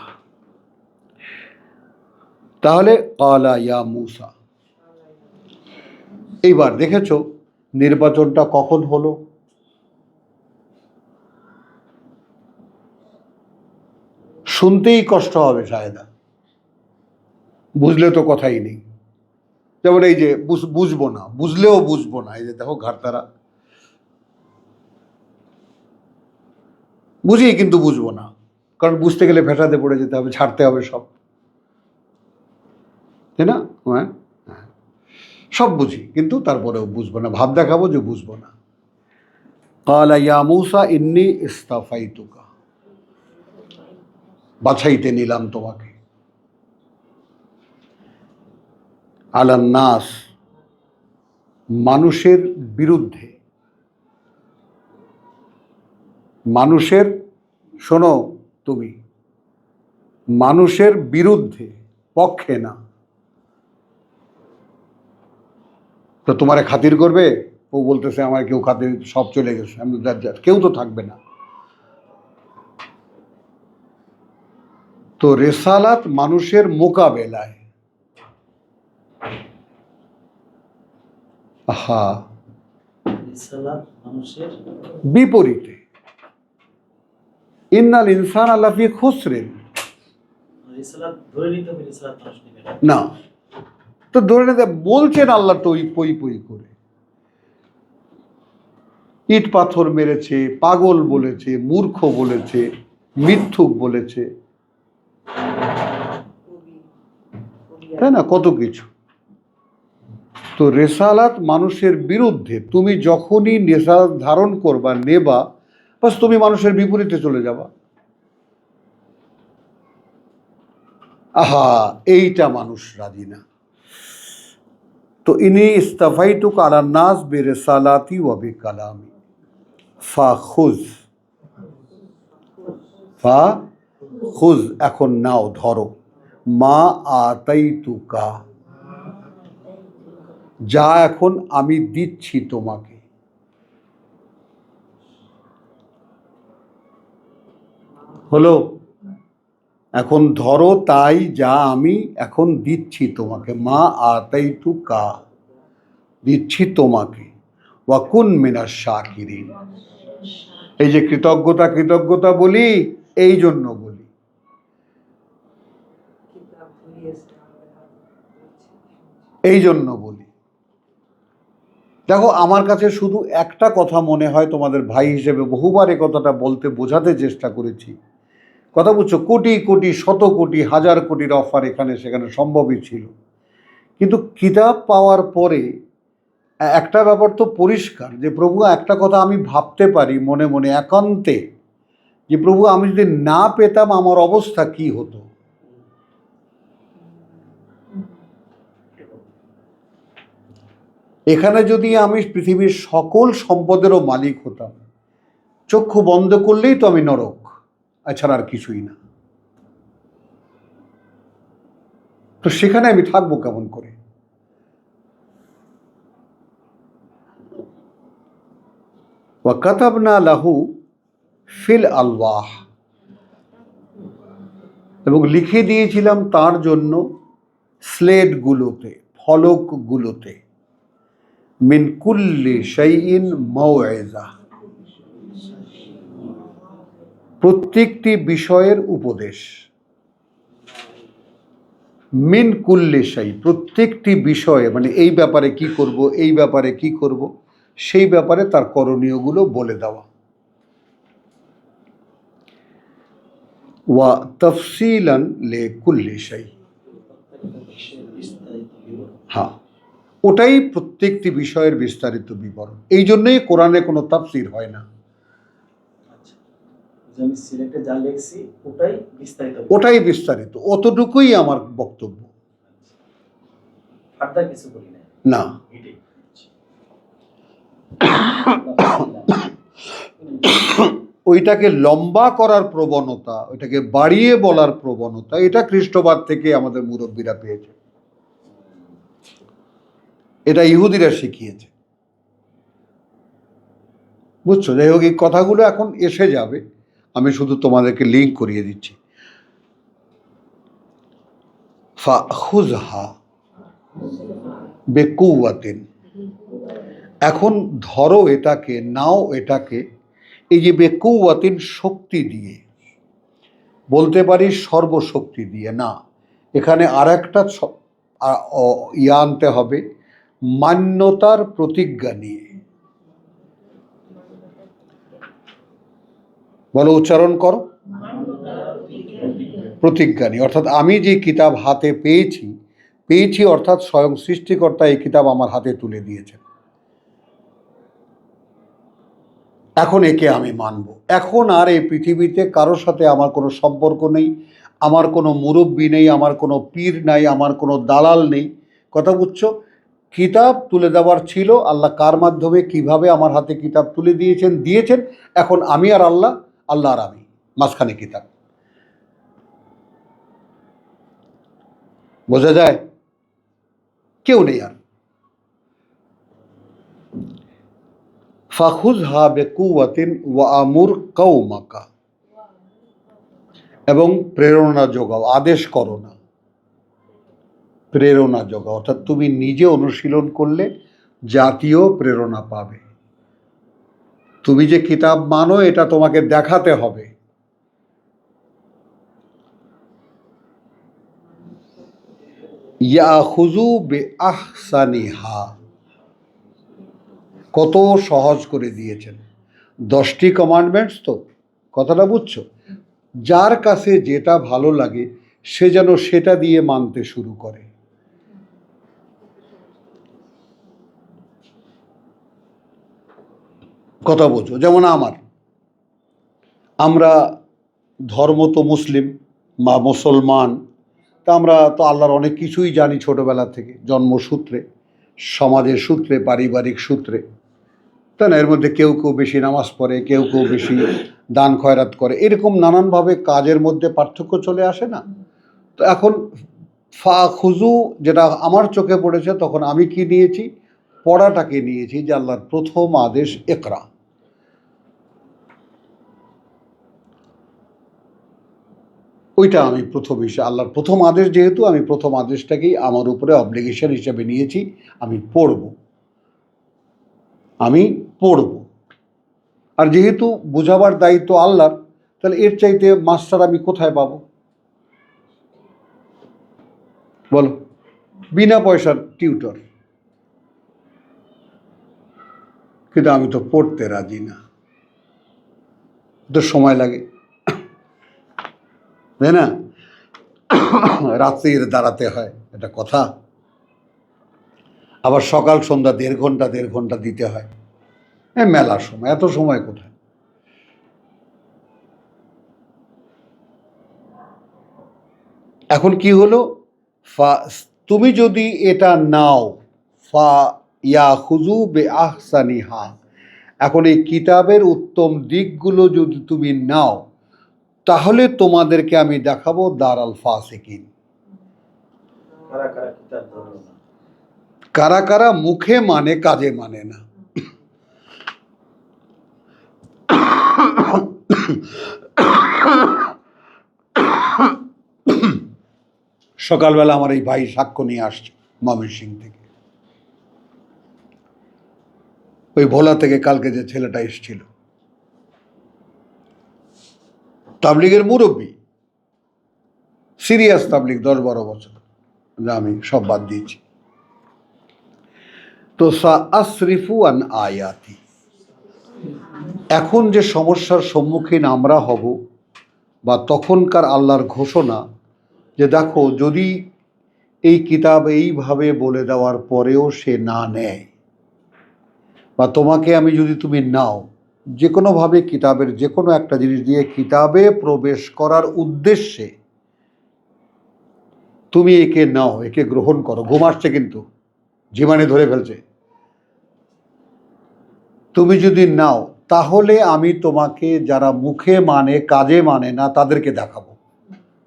তাহলে ক্বালা ইয়া মূসা, এইবার দেখেছো নির্বাচনটা কখন হলো? শুনতেই কষ্ট হবে শায়দা, বুঝলে তো কথাই নেই। যেমন এই যে বুঝবো না, বুঝলেও বুঝবো না, এই যে দেখো ঘাটতারা, বুঝি কিন্তু বুঝবো না, কারণ বুঝতে গেলে ফেটাতে পড়ে যেতে হবে, ছাড়তে হবে সব, তাই না? হ্যাঁ, সব বুঝি কিন্তু তারপরেও বুঝবো না, ভাব দেখাবো যে বুঝবো না। ক্বালা ইয়া মূসা ইন্নী ইসতাফাইতুকা, বাছাইতে নিলাম তোমাকে, আলান নাস, মানুষের বিরুদ্ধে, মানুষের, শোনো তুমি, মানুষের বিরুদ্ধে, পক্ষে না। তো তোমারে খাতির করবে? ও বলতেছে আমার কেউ খাতির, সব চলে গেছে, আমি কেউ তো থাকবে না। তো রেসালাত মানুষের মোকাবেলায়, হা, মানুষের বিপরীতে, ইন্নাল ইনসান লাফি খুসরিন, না তো ধরে নিতে বলছেন আল্লাহ তো ওই পই পই করে, ইট পাথর মেরেছে, পাগল বলেছে, মূর্খ বলেছে, মিথ্যুক বলেছে, তাই না, কত কিছু। তো রেসালাত মানুষের বিরুদ্ধে, তুমি যখনই রেসালাত ধারণ করবা, নেবা, বাস তুমি মানুষের বিপরীতে চলে যাবা। আহা, এইটা মানুষ রাজি না। তো ইনি ইস্তাফাইতুকা আলান নাস বিরিসালাতি ওয়া বিকালামি, ফা খুজ, ফা খুজ, এখন নাও, ধরো, মা আতাইতুকা, যা এখন আমি দিচ্ছি তোমাকে। হলো? এখন ধরো তাই, যা আমি এখন দিচ্ছি তোমাকে, মা আতাইতুকা, দিচ্ছি তোমাকে, ওয়াকুন মিনাশ শাকিরিন। এই যে কৃতজ্ঞতা কৃতজ্ঞতা বলি, এই জন্য বলি। এই জন্য বলি। দেখো, আমার কাছে শুধু একটা কথা মনে হয়, তোমাদের ভাই হিসেবে বহুবার এ কথাটা বলতে বোঝাতে চেষ্টা করেছি। কথা বুঝছো? কোটি কোটি, শত কোটি, হাজার কোটির অফার এখানে সেখানে সম্ভবই ছিল, কিন্তু কিতাব পাওয়ার পরে একটা ব্যাপার তো পরিষ্কার, যে প্রভু, একটা কথা আমি ভাবতে পারি মনে মনে একান্তে, যে প্রভু, আমি যদি না পেতাম আমার অবস্থা কি হতো। এখানে যদি আমি পৃথিবীর সকল সম্পদেরও মালিক হতাম, চক্ষু বন্ধ করলেই তো আমি নরক, এছাড়া আর কিছুই না। তো সেখানে আমি থাকবো কেমন করে? ওয়া কাতাবনা লাহু ফিল আলওয়াহ, এবং লিখে দিয়েছিলাম তার জন্য স্লেটগুলোতে, ফলকগুলোতে, মিন কুল্লি শাইইন মাউইযা, প্রত্যেকটি বিষয়ের উপদেশ। মিন কুল্লি শাই, প্রত্যেকটি বিষয়ে, মানে এই ব্যাপারে কি করব, এই ব্যাপারে কি করব, সেই ব্যাপারে তার করণীয়গুলো বলে দেওয়া। ওয়া তাফসিলান লে কুল্লি শাই, হ্যাঁ, ওটাই প্রত্যেকটি বিষয়ের বিস্তারিত বিবরণ। এই জন্যই কোরআনে কোনো তাফসির হয় না। ওটাই বিস্তারিত, অতটুকুই আমার বক্তব্য, না। ওইটাকে লম্বা করার প্রবণতা, ওইটাকে বাড়িয়ে বলার প্রবণতা, এটা খ্রিস্টবাদ থেকে আমাদের মুরব্বীরা পেয়েছে, এটা ইহুদিরা শিখিয়েছে। বুঝছো? যাই হোক, এই কথাগুলো এখন এসে যাবে, আমি শুধু তোমাদেরকে লিঙ্ক করিয়ে দিচ্ছি। ফাখুযহা বিকুওয়াতিন, এখন ধরো এটাকে, নাও এটাকে, এই যে বিকুওয়াতিন, শক্তি দিয়ে, বলতে পারি সর্বশক্তি দিয়ে, না, এখানে আর একটা আনতে হবে, মান্যতার প্রতিজ্ঞা নিয়ে। বলো, উচ্চারণ করো, প্রতিজ্ঞা নিয়ে। অর্থাৎ আমি যে কিতাব হাতে পেয়েছি অর্থাৎ স্বয়ং সৃষ্টিকর্তা এই কিতাব আমার হাতে তুলে দিয়েছেন, এখন একে আমি মানব। এখন আর এই পৃথিবীতে কারোর সাথে আমার কোনো সম্পর্ক নেই, আমার কোনো মুরব্বি নেই, আমার কোনো পীর নাই, আমার কোনো দালাল নেই। কথা বুঝছো? কিতাব তুলে দেওয়ার ছিল, আল্লাহ কার মাধ্যমে কিভাবে আমার হাতে কিতাব তুলে দিয়েছেন। এখন আমি আর আল্লাহ, আল্লাহ আর আমি, মাঝখানে কিতাব। বোঝা যায়? কেউ নেই আর। ফাখুযহা বিকুওয়াতিন ওয়া আমুর কওমাকা, এবং প্রেরণা যোগাও, আদেশ করো না, প্রেরণা যোগাও। অর্থাৎ তুমি নিজে অনুশীলন করলে জাতীয় প্রেরণা পাবে। তুমি যে কিতাব মানো এটা তোমাকে দেখাতে হবে। ইয়াখুযু বিআহসানিহা, কত সহজ করে দিয়েছেন। 10টি কমান্ডমেন্টস তো, কথাটা বুঝছো? যার কাছে যেটা ভালো লাগে সে যেন সেটা দিয়ে মানতে শুরু করে। কথা বোঝো? যেমন আমরা ধর্ম তো মুসলিম বা মুসলমান, তা আমরা তো আল্লাহর অনেক কিছুই জানি ছোটবেলা থেকে, জন্মসূত্রে, সমাজের সূত্রে, পারিবারিক সূত্রে। তাই না? এর মধ্যে কেউ কেউ বেশি নামাজ পড়ে, কেউ কেউ বেশি দান খয়রাত করে, এরকম নানানভাবে কাজের মধ্যে পার্থক্য চলে আসে না? তো এখন ফা খুজু যেটা আমার চোখে পড়েছে, তখন আমি কি নিয়েছি? পড়াটাকে নিয়েছি, যে আল্লাহর প্রথম আদেশ ইকরা। ওইটা আমি প্রথম হিসেবে, আল্লাহর প্রথম আদেশ যেহেতু, আমি প্রথম আদেশটাকেই আমার উপরে অব্লিগেশন হিসেবে নিয়েছি। আমি পড়ব, আমি পড়ব। আর যেহেতু বোঝাবার দায়িত্ব আল্লাহর, তাহলে এর চাইতে মাস্টার আমি কোথায় পাবো বলো? বিনা পয়সার টিউটর। কিন্তু আমি তো পড়তে রাজি না, তো সময় লাগে, তাই না? রাত্রির দাঁড়াতে হয়, এটা কথা। আবার সকাল সন্ধ্যা 1.5 ঘন্টা দিতে হয়। মেলার সময়, এত সময় কোথায়? এখন কি হলো? তুমি যদি এটা নাও, ফা ইয়া খুজু বে আহসানিহা, এখন এই কিতাবের উত্তম দিকগুলো যদি তুমি নাও, তাহলে তোমাদেরকে আমি দেখাবো দারাল ফাসিকিন। কারা কারা মুখে মানে কাজে মানে না। সকালবেলা আমার এই ভাই সাক্ষ্য নিয়ে আসছে ময়মনসিংহ থেকে, ওই ভোলা থেকে কালকে যে ছেলেটা এসেছিল, তাবলিগের মুরব্বী, সিরিয়াস তাবলিগ, 10-12 বছর, যা আমি সব বাদ দিয়েছি। তো সা আসরিফু আন আয়াতি, এখন যে সমস্যার সম্মুখীন আমরা হব, বা তখনকার আল্লাহর ঘোষণা, যে দেখো যদি এই কিতাব এইভাবে বলে দেওয়ার পরেও সে না নেয়, বা তোমাকে আমি যদি তুমি নাও, যে কোনোভাবে কিতাবের যে কোনো একটা জিনিস দিয়ে কিতাবে প্রবেশ করার উদ্দেশ্যে তুমি একে নাও, একে গ্রহণ করো। ঘুম আসছে কিন্তু, জীবাণু ধরে ফেলছে। তুমি যদি নাও, তাহলে আমি তোমাকে যারা মুখে মানে কাজে মানে না তাদেরকে দেখাবো,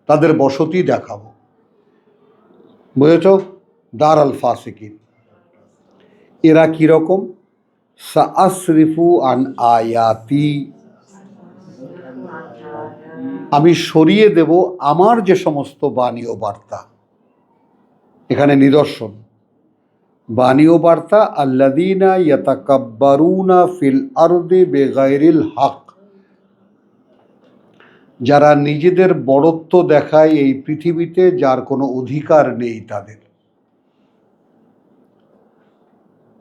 তাদের বসতি দেখাবো। বুঝেছ? দারাল ফাসিকিন। এরা কিরকম? সাআসরিফু আন আয়াতি, আমি সরিয়ে দেব আমার যে সমস্ত বাণী ও বার্তা। এখানে নিদর্শন, বাণী ও বার্তা, আল্লাযীনা ইয়াতাকাব্বারুনা ফিল আরদি বিগাইরিল হক, যারা নিজেদের বড়ত্ব দেখায় এই পৃথিবীতে, যার কোনো অধিকার নেই তাদের।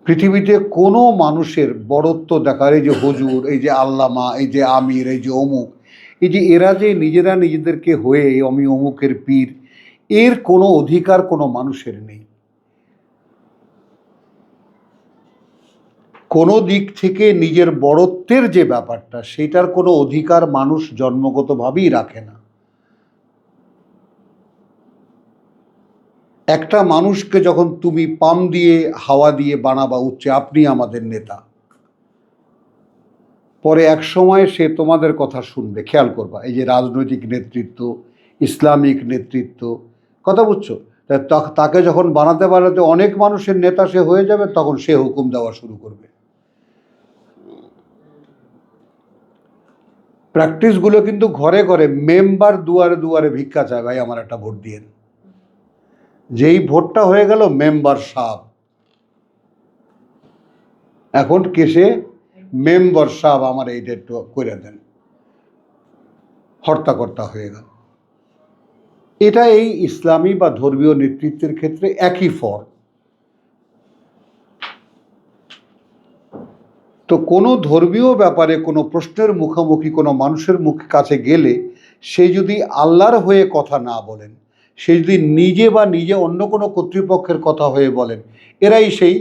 পৃথিবীতে কোনো মানুষের বড়ত্ব দেখার, এই যে হুজুর, এই যে আল্লামা, এই যে আমির, এই যে অমুক, এই যে এরা যে নিজেরা নিজেদেরকে হয়ে আমি অমুকের পীর, এর কোনো অধিকার কোনো মানুষের নেই। কোনো দিক থেকে নিজের বড়ত্বের যে ব্যাপারটা, সেটার কোনো অধিকার মানুষ জন্মগতভাবেই রাখে না। একটা মানুষকে যখন তুমি পাম দিয়ে হাওয়া দিয়ে বানাবা উচ্চে, আপনি আমাদের নেতা, পরে এক সময় সে তোমাদের কথা শুনবে। খেয়াল করবা, এই যে রাজনৈতিক নেতৃত্ব, ইসলামিক নেতৃত্ব, কথা বুঝছো? তাকে যখন বানাতে বানাতে অনেক মানুষের নেতা সে হয়ে যাবে, তখন সে হুকুম দেওয়া শুরু করবে। প্র্যাকটিসগুলো কিন্তু ঘরে ঘরে, মেম্বার দুয়ারে দুয়ারে ভিক্ষা চায়, ভাই আমার একটা ভোট দিয়ে। যেই ভোটটা হয়ে গেল মেম্বার সাহেব, এখন কেসে মেম্বার সাহেব আমার এইটা একটু করে দেন, হর্তাকর্তা হয়ে গেল। এটা এই ইসলামী বা ধর্মীয় নেতৃত্বের ক্ষেত্রে একই ফর্ম। তো কোনো ধর্মীয় ব্যাপারে কোনো প্রশ্নের মুখোমুখি কোনো মানুষের মুখে কাছে গেলে, সে যদি আল্লাহর হয়ে কথা না বলেন, সে যদি নিজে বা নিজে অন্য কোনো কর্তৃপক্ষের কথা হয়ে বলেন, এরাই সেই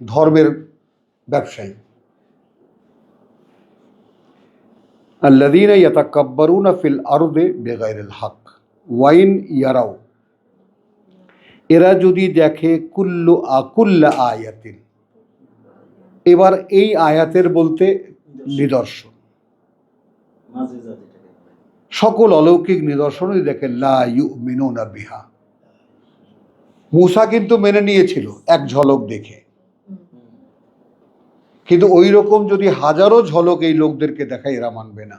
ধর্মের ব্যবসায়ী। আল্লাযীনা ইয়াতাকাব্বারুনা ফিল আরদি বিগাইরিল হক ওয়াইন ইয়ারাও, এরা যদি দেখে কুল্লা আয়াতিন, এবার এই আয়াতের বলতে নিদর্শন, সকল অলৌকিক নিদর্শনই দেখে লা ইউমিনুনা বিহা। মূসা কিন্তু মেনে নিয়েছিল এক ঝলক দেখে, কিন্তু ওই রকম যদি হাজারো ঝলক এই লোকদেরকে দেখায় এরা মানবে না।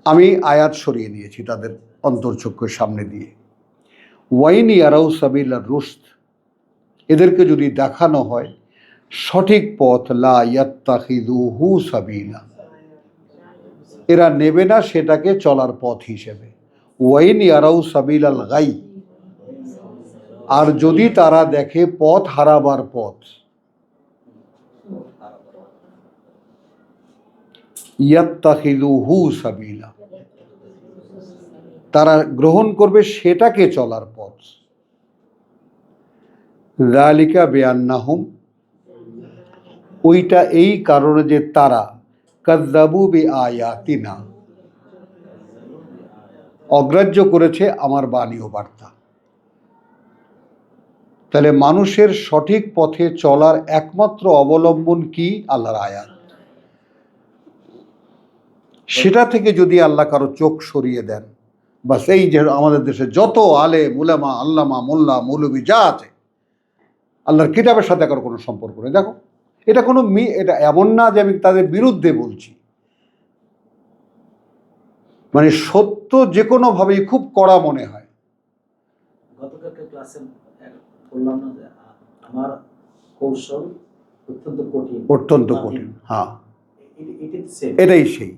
আমি আয়াত সরিয়ে নিয়েছি তাদের অন্তর্চক্ষুর সামনে দিয়ে। ওয়াইন ইয়ারাউ সাবিলা রুশদ, এদেরকে যদি দেখানো হয় সঠিক পথ, লা ইয়াত্তাখিযুহু সাবিলা, এরা নেবে না সেটাকে চলার পথ হিসেবে। ওয়াইন ইয়ারাউ সাবিলাল গাই, আর যদি তারা দেখে পথ হারাবার পথ, ইয়াত্তাখিযুহু সাবিলা, তারা গ্রহণ করবে সেটাকে চলার পথ। যালিকা বিআন্নাহুম, ওইটা এই কারণে যে তারা কাযযাবু বিআয়াতিনা, অগ্রাহ্য করেছে আমার বাণী ও বার্তা। তাহলে মানুষের সঠিক পথে চলার একমাত্র অবলম্বন কি? আল্লাহর আয়াত। সেটা থেকে যদি আল্লাহ কারো চোখ সরিয়ে দেন, বাস এই যে আমাদের দেশে যত আলেম উলামা আল্লামা মোল্লা মৌলবি যা আছে, আল্লাহর কিতাবের সাথে কারো কোনো সম্পর্ক নেই। দেখো, এটা কোনো এটা এমন না যে আমি তাদের বিরুদ্ধে বলছি, মানে সত্য যে কোনোভাবেই খুব কড়া মনে হয়। গতকালকে ক্লাসে বললাম না যে আমার কৌশল অত্যন্ত কঠিন, অত্যন্ত কঠিন। হ্যাঁ, এটাই সেই।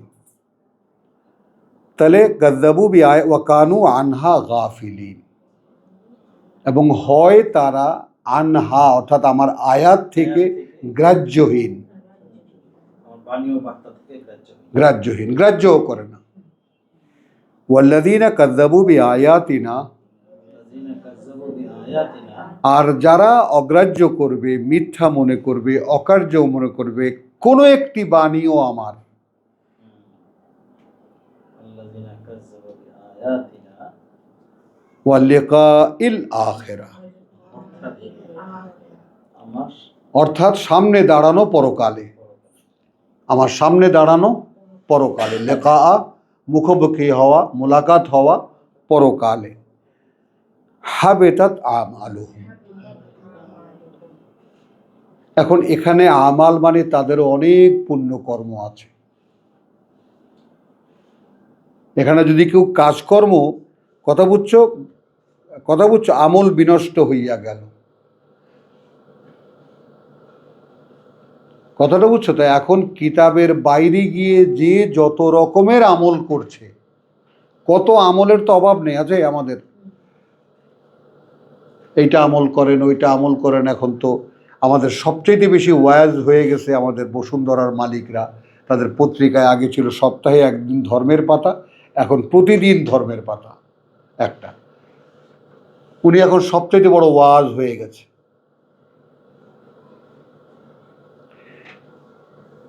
তাহলে কাযযাবু বিআয়াতি ওয়া কানু আনহা গাফিলিন, এবং হয় তারা আনহা অর্থাৎ আমার আয়াত থেকে গ্রাহ্যহীন, গ্রাহ্যও করে না। ওয়াল্লাযীনা কাযযাবু বিআয়াতিনা, আর যারা অগ্রাহ্য করবে, মিথ্যা মনে করবে, অকার্য মনে করবে কোনো একটি বাণীও আমার, ওয়া লিকাইল আখিরাহ, অর্থাৎ সামনে দাঁড়ানো পরকালে, আমার সামনে দাঁড়ানো পরকালে, লিকা মুখোমুখি হওয়া, মুলাকাত হওয়া পরকালে। হাবিতাত আমালুহুম, এখন এখানে আমাল মানে তাদের অনেক পুণ্যকর্ম আছে। এখানে যদি কেউ কাজকর্ম, কথা বুঝছো, আমল বিনষ্ট হইয়া গেল, কথাটা বুঝছো তো? এখন কিতাবের বাইরে গিয়ে যে যত রকমের আমল করছে, কত আমলের তো অভাব নেই, আছে আমাদের। এইটা আমল করেন, ওইটা আমল করেন। এখন তো আমাদের সবচেয়ে বেশি ওয়াজ হয়ে গেছে আমাদের বসুন্ধরার মালিকরা। তাদের পত্রিকায় আগে ছিল সপ্তাহে একদিন ধর্মের পাতা, এখন প্রতিদিন ধর্মের পাতা একটা। উনি এখন সবচেয়ে বড় ওয়াজ হয়ে গেছে।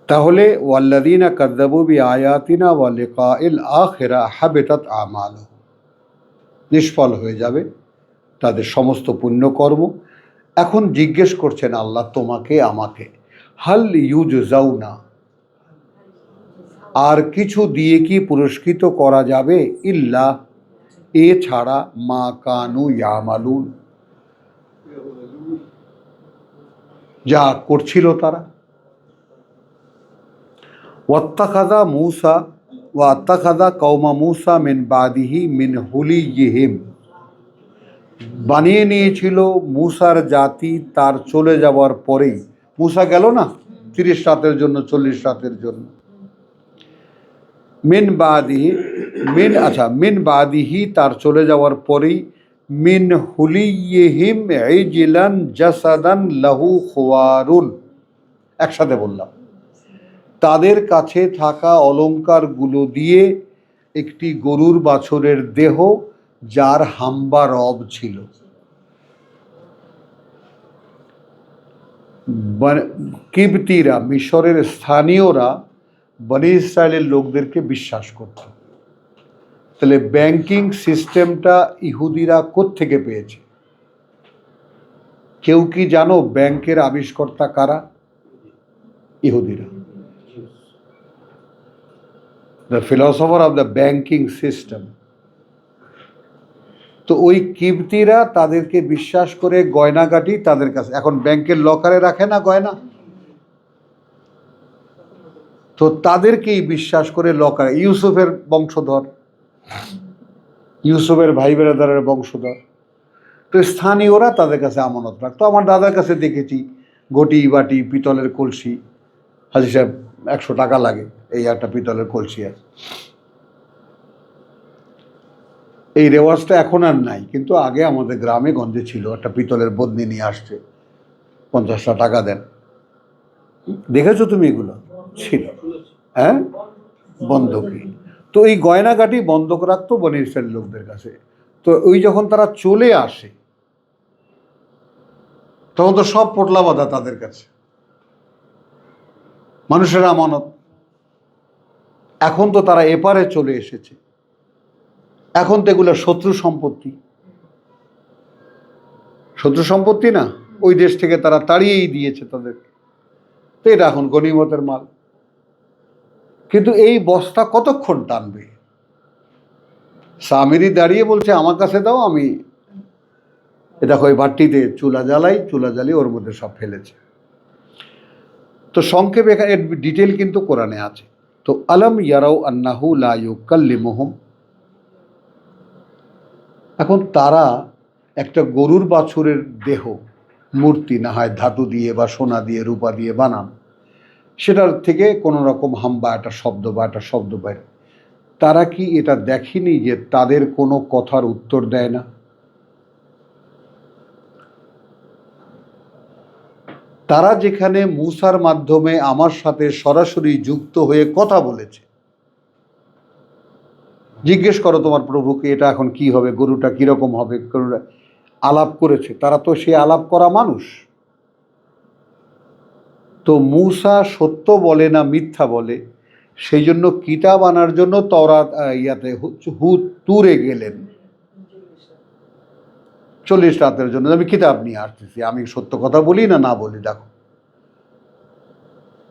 তাহলে ওয়াল্লাযীনা কাযযাবু বিআয়াতিনা ওয়া লিকাইল আখিরাহ হাবিতাত আমালুহুম, নিষ্ফল হয়ে যাবে তাদের সমস্ত পুণ্যকর্ম। এখন জিজ্ঞেস করছেন আল্লাহ তোমাকে আমাকে, হাল ইউজজাউনা, আর কিছু দিয়ে কি পুরস্কৃত করা যাবে? ইল্লা, এছাড়া, মা কানু ইয়ামালুন, যা করছিল তারা। ওয়াত্তাখাযা মূসা ওয়া আত্তাখাযা কওমা মূসা মিন বাদিহি মিন হুলিয়্যিহিম, বানিয়ে নিয়েছিল মূসার জাতি তার চলে যাওয়ার পরেই। মূসা গেল না 30 রাতের জন্য, 40 রাতের জন্য। মিন বাদিহি তার চলে যাওয়ার পরেই, মিন হুলিয়্যিহিম ইজলান জাসাদান লাহু খুওয়ারুন, একসাথে বললাম, তাদের কাছে থাকা অলংকারগুলো দিয়ে একটি গরুর বাছুরের দেহ, যার হাম্বা রব ছিল। কিবতীরা, মিশরের স্থানীয়রা বনি ইসরায়েলের লোকদেরকে বিশ্বাস করত। তাহলে ব্যাংকিং সিস্টেমটা ইহুদিরা কোত্থেকে পেয়েছে? কেউ কি জানো ব্যাংকের আবিষ্কর্তা কারা? ইহুদিরা। The philosopher of the banking system. তো ওই কিবতীরা তাদেরকে বিশ্বাস করে গয়নাগাটি তাদের কাছে, এখন ব্যাংকের লকারে রাখে না গয়না, তো তাদেরকেই বিশ্বাস করে লকারে, ইউসুফের বংশধর, ইউসুফের ভাই বেরাদারের বংশধর, তো স্থানীয়রা তাদের কাছে আমানত রাখতো। আমার দাদার কাছে দেখেছি ঘটি বাটি পিতলের কলসি, হাজি সাহেব 100 টাকা লাগে, এই একটা পিতলের কলসি আছে। এই রেওয়াজটা এখন আর নাই, কিন্তু আগে আমাদের গ্রামে গঞ্জে ছিল, একটা পিতলের বদনি নিয়ে আসছে, 50টা টাকা দেন। দেখেছো তুমি এগুলো? ছিল, হ্যাঁ, বন্ধকি। তো এই গয়নাগাটি বন্ধক রাখতো বনি ইসরায়েল লোকদের কাছে। তো ওই যখন তারা চলে আসে তখন তো সব পোটলা বাঁধা তাদের কাছে, মানুষের আমানত। এখন তো তারা এপারে চলে এসেছে, এখন তো এগুলো শত্রু সম্পত্তি, শত্রু সম্পত্তি না, ওই দেশ থেকে তারা তাড়িয়েই দিয়েছে তাদেরকে, তো এটা এখন গনিমতের মাল। কিন্তু এই বস্তা কতক্ষণ টানবে? সামিরি দাঁড়িয়ে বলছে আমার কাছে দাও, আমি দেখো ওই ভাট্টিতে চুলা জ্বালিয়ে ওর মধ্যে সব ফেলেছে। তো সংক্ষেপে এখানে ডিটেল কিন্তু কোরআনে আছে। তো আলম ইয়ারাও আন্নাহু লা ইউকাল্লিমুহুম, এখন তারা একটা গরুর বাছুরের দেহ মূর্তি, না হয় ধাতু দিয়ে বা সোনা দিয়ে রূপা দিয়ে বানান, সেটার থেকে কোনো রকম হাম্বা একটা শব্দ বা একটা শব্দ বাইরে, তারা কি এটা দেখেনি যে তাদের কোনো কথার উত্তর দেয় না? তারা যেখানে মূসার মাধ্যমে আমার সাথে সরাসরি যুক্ত হয়ে কথা বলেছে, জিজ্ঞেস করো তোমার প্রভুকে এটা এখন কি হবে, গরুটা কিরকম হবে, গরুটা আলাপ করেছে, তারা তো সে আলাপ করা মানুষ। তো মূসা সত্য বলে না মিথ্যা বলে, সেই জন্য কিতাব আনার জন্য তওরাত তুরে গেলেন 40 রাতের জন্য, আমি কিতাব নিয়ে আসতেছি, আমি সত্য কথা বলি না বলি। দেখো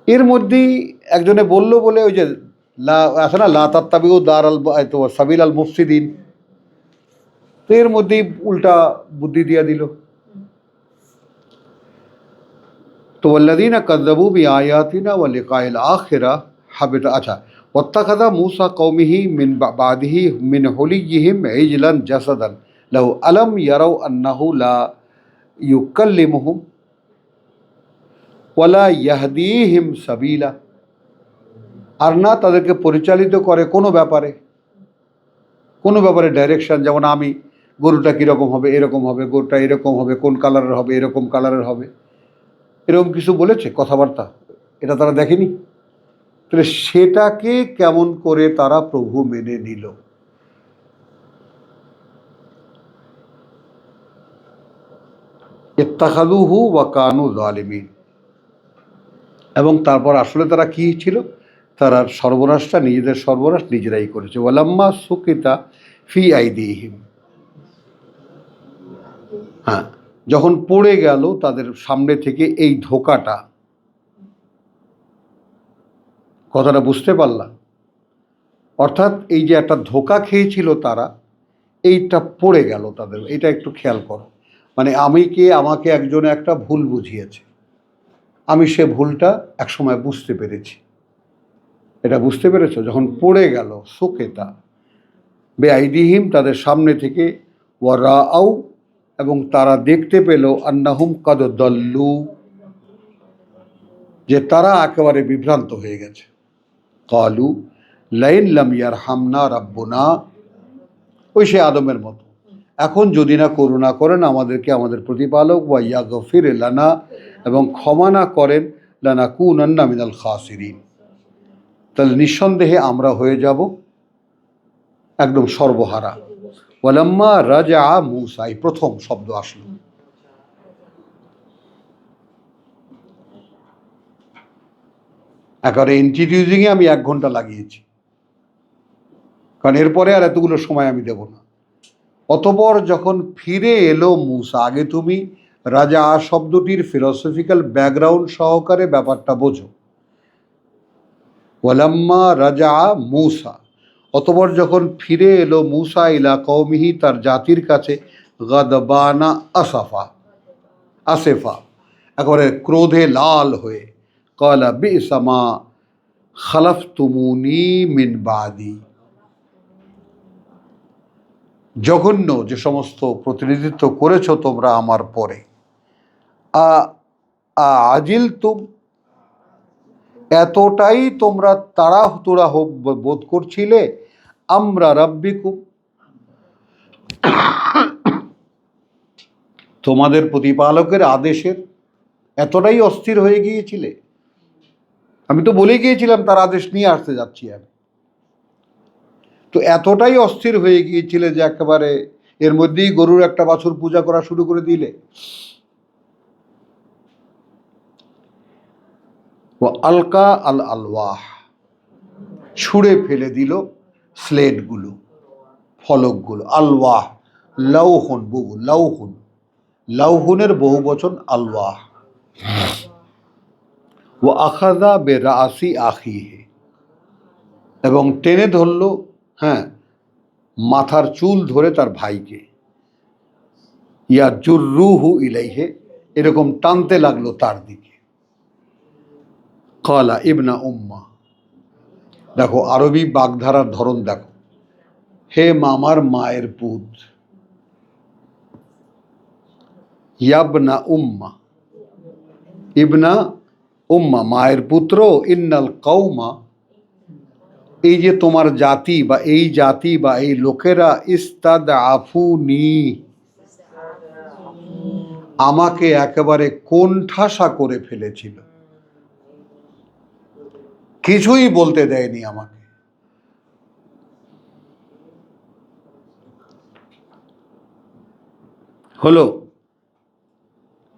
এর মধ্যেই একজনে বললো বলে, ওই যে আছে না লা তাত্তাবিউ দার আল সাবিল আল মুফসিদিন, তো এর মধ্যেই উল্টা বুদ্ধি দিয়া দিল। তো ওয়াল্লাযীনা কাযযাবু বিআয়াতিনা ওয়া লিকাইল আখিরা হাবিতা, আচ্ছা, ওয়াত্তাখাযা মূসা কওমিহি মিন বাদিহি মিন হুলিয়্যিহিম ইজলান জাসাদান লাহু আলাম ইয়ারাউ আন্নাহু লা ইউকাল্লিমুহুম ওয়ালা ইয়াহদীহিম সাবিলা, আর না তাদেরকে পরিচালিত করে কোনো ব্যাপারে ডাইরেকশন, যেমন আমি গরুটা কীরকম হবে, এরকম হবে, গরুটা এরকম হবে, কোন কালারের হবে, এরকম কালারের হবে, এরকম কিছু বলেছে কথাবার্তা, এটা তারা দেখেনি। তাহলে সেটাকে কেমন করে তারা প্রভু মেনে নিল? ইত্তাখাযুহু ওয়া কানু যালিমিন। এবং তারপর আসলে তারা কি ছিল? তারা সর্বনাশটা, নিজেদের সর্বনাশ নিজেরাই করেছে। ওয়ালাম্মা সুকিতা ফি আইদিহিম, হ্যাঁ, যখন পড়ে গেল তাদের সামনে থেকে এই ধোকাটা, কথাটা বুঝতে পারলাম? অর্থাৎ এই যে একটা ধোকা খেয়েছিল তারা, এইটা পড়ে গেল তাদের, এটা একটু খেয়াল করো। মানে আমাকে একজনে একটা ভুল বুঝিয়েছে, আমি সে ভুলটা একসময় বুঝতে পেরেছি, এটা বুঝতে পেরেছো? যখন পড়ে গেল সুকেতা বেআইদিহিম, তাদের সামনে থেকে, ওয়ারাআউ, এবং তারা দেখতে পেল, আন্নাহুম কাদ দল্লু, যে তারা একেবারে বিভ্রান্ত হয়ে গেছে। ক্বালু লাইন লাম ইয়ারহামনা রাব্বুনা, ওই সে আদমের মতো, এখন যদি না করুণা করেন আমাদেরকে আমাদের প্রতিপালক, ওয়া ইয়াগফির লানা, এবং ক্ষমা না করেন, লানাকুনান্না মিনাল খাসিরিন, তাহলে নিঃসন্দেহে আমরা হয়ে যাব একদম সর্বহারা। ওয়ালাম্মা রাজা মূসা, এই প্রথম শব্দ আসলো। একেবারে ইন্ট্রোডিউসিংয়ে আমি 1 ঘন্টা লাগিয়েছি, কারণ এরপরে আর এতগুলো সময় আমি দেব না। অতঃপর যখন ফিরে এলো মূসা, আগে তুমি রাজা শব্দটির ফিলোসফিক্যাল ব্যাকগ্রাউন্ড সহকারে ব্যাপারটা বোঝো। ওয়ালাম্মা রাজা মূসা, অতঃপর যখন ফিরে এলো মূসা ইলা কওমিহি, তার জাতির কাছে, গাদবানা আসেফা, একেবারে ক্রোধে লাল হয়ে, ক্বালা বি'সা মা খালাফতুমুনি মিন বাদি, জঘন্য যে সমস্ত প্রতিনিধিত্ব করেছ তোমরা আমার পরে। আজিল তুম, এতটাই তোমরা তাড়াহুড়া বোধ করছিলে, আমরা রাব্বিকুম, তোমাদের প্রতিপালকের আদেশের এতটাই অস্থির হয়ে গিয়েছিলে। আমি তো বলে গিয়েছিলাম তার আদেশ নিয়ে আসতে যাচ্ছি আমি। তো এতটাই অস্থির হয়ে গিয়েছিলে যে একেবারে এর মধ্যেই গরুর একটা বাছুর পূজা করা শুরু করে দিলে। ও আলকা আল আলওয়াহ, ছুঁড়ে ফেলে দিল স্লেটগুলো, ফলকগুলো। আলওয়াহ, লাউহুন, বুবু লাউহুন, লাউহুনের বহু বচন আলওয়াহ। ও আখাযা বিরাসি আখিহি, এবং টেনে ধরল, হ্যাঁ, মাথার চুল ধরে তার ভাইকে। ইয়া জুররুহু ইলাইহে, এরকম টানতে লাগলো তার দিকে। ক্বালা ইবনা উম্মা, দেখো আরবি বাগধারার ধরন দেখো, হে মামার মায়ের পুত। ইয়াবনা উম্মা, ইবনা উম্মা মায়ের পুত্র। ইন্নাল কওমা, এই যে তোমার জাতি বা এই জাতি বা এই লোকেরা, ইস্তাদআফুনি, আমাকে একেবারে কোণঠাসা করে ফেলেছিল, কিছুই বলতে দেয়নি আমাকে। হলো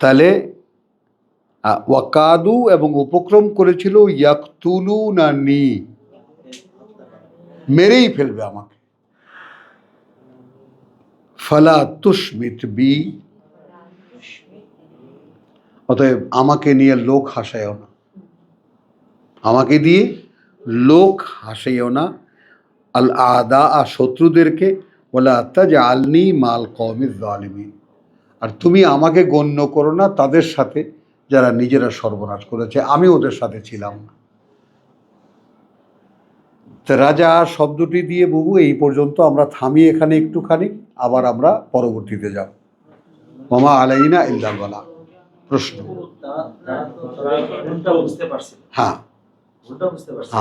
তাহলে ওয়াকাদু, এবং উপক্রম করেছিল, ইয়াকতুলুনানি, মেরেই ফেলবে আমাকে। ফালা তুশমিত বি, অতএব আমাকে নিয়ে লোক হাসায়ও না, আমাকে দিয়ে লোক হাসাইও না। আল আদা, শত্রুদেরকে। ওয়ালা তাজআলনি মাল কওমিজ জালিমিন, আর তুমি আমাকে গণ্য করো না তাদের সাথে যারা নিজেরা সর্বনাশ করেছে, আমি ওদের সাথে ছিলাম না। তো রাজা শব্দটি দিয়ে বুবু এই পর্যন্ত আমরা থামি এখানে একটুখানি, আবার আমরা পরবর্তীতে যাব। ওমা আলাইনা ইল্লাল বালাগ। প্রশ্ন? তারা তো উল্টা বুঝতে পারছে, হ্যাঁ, উল্টা বুঝতে পারছে।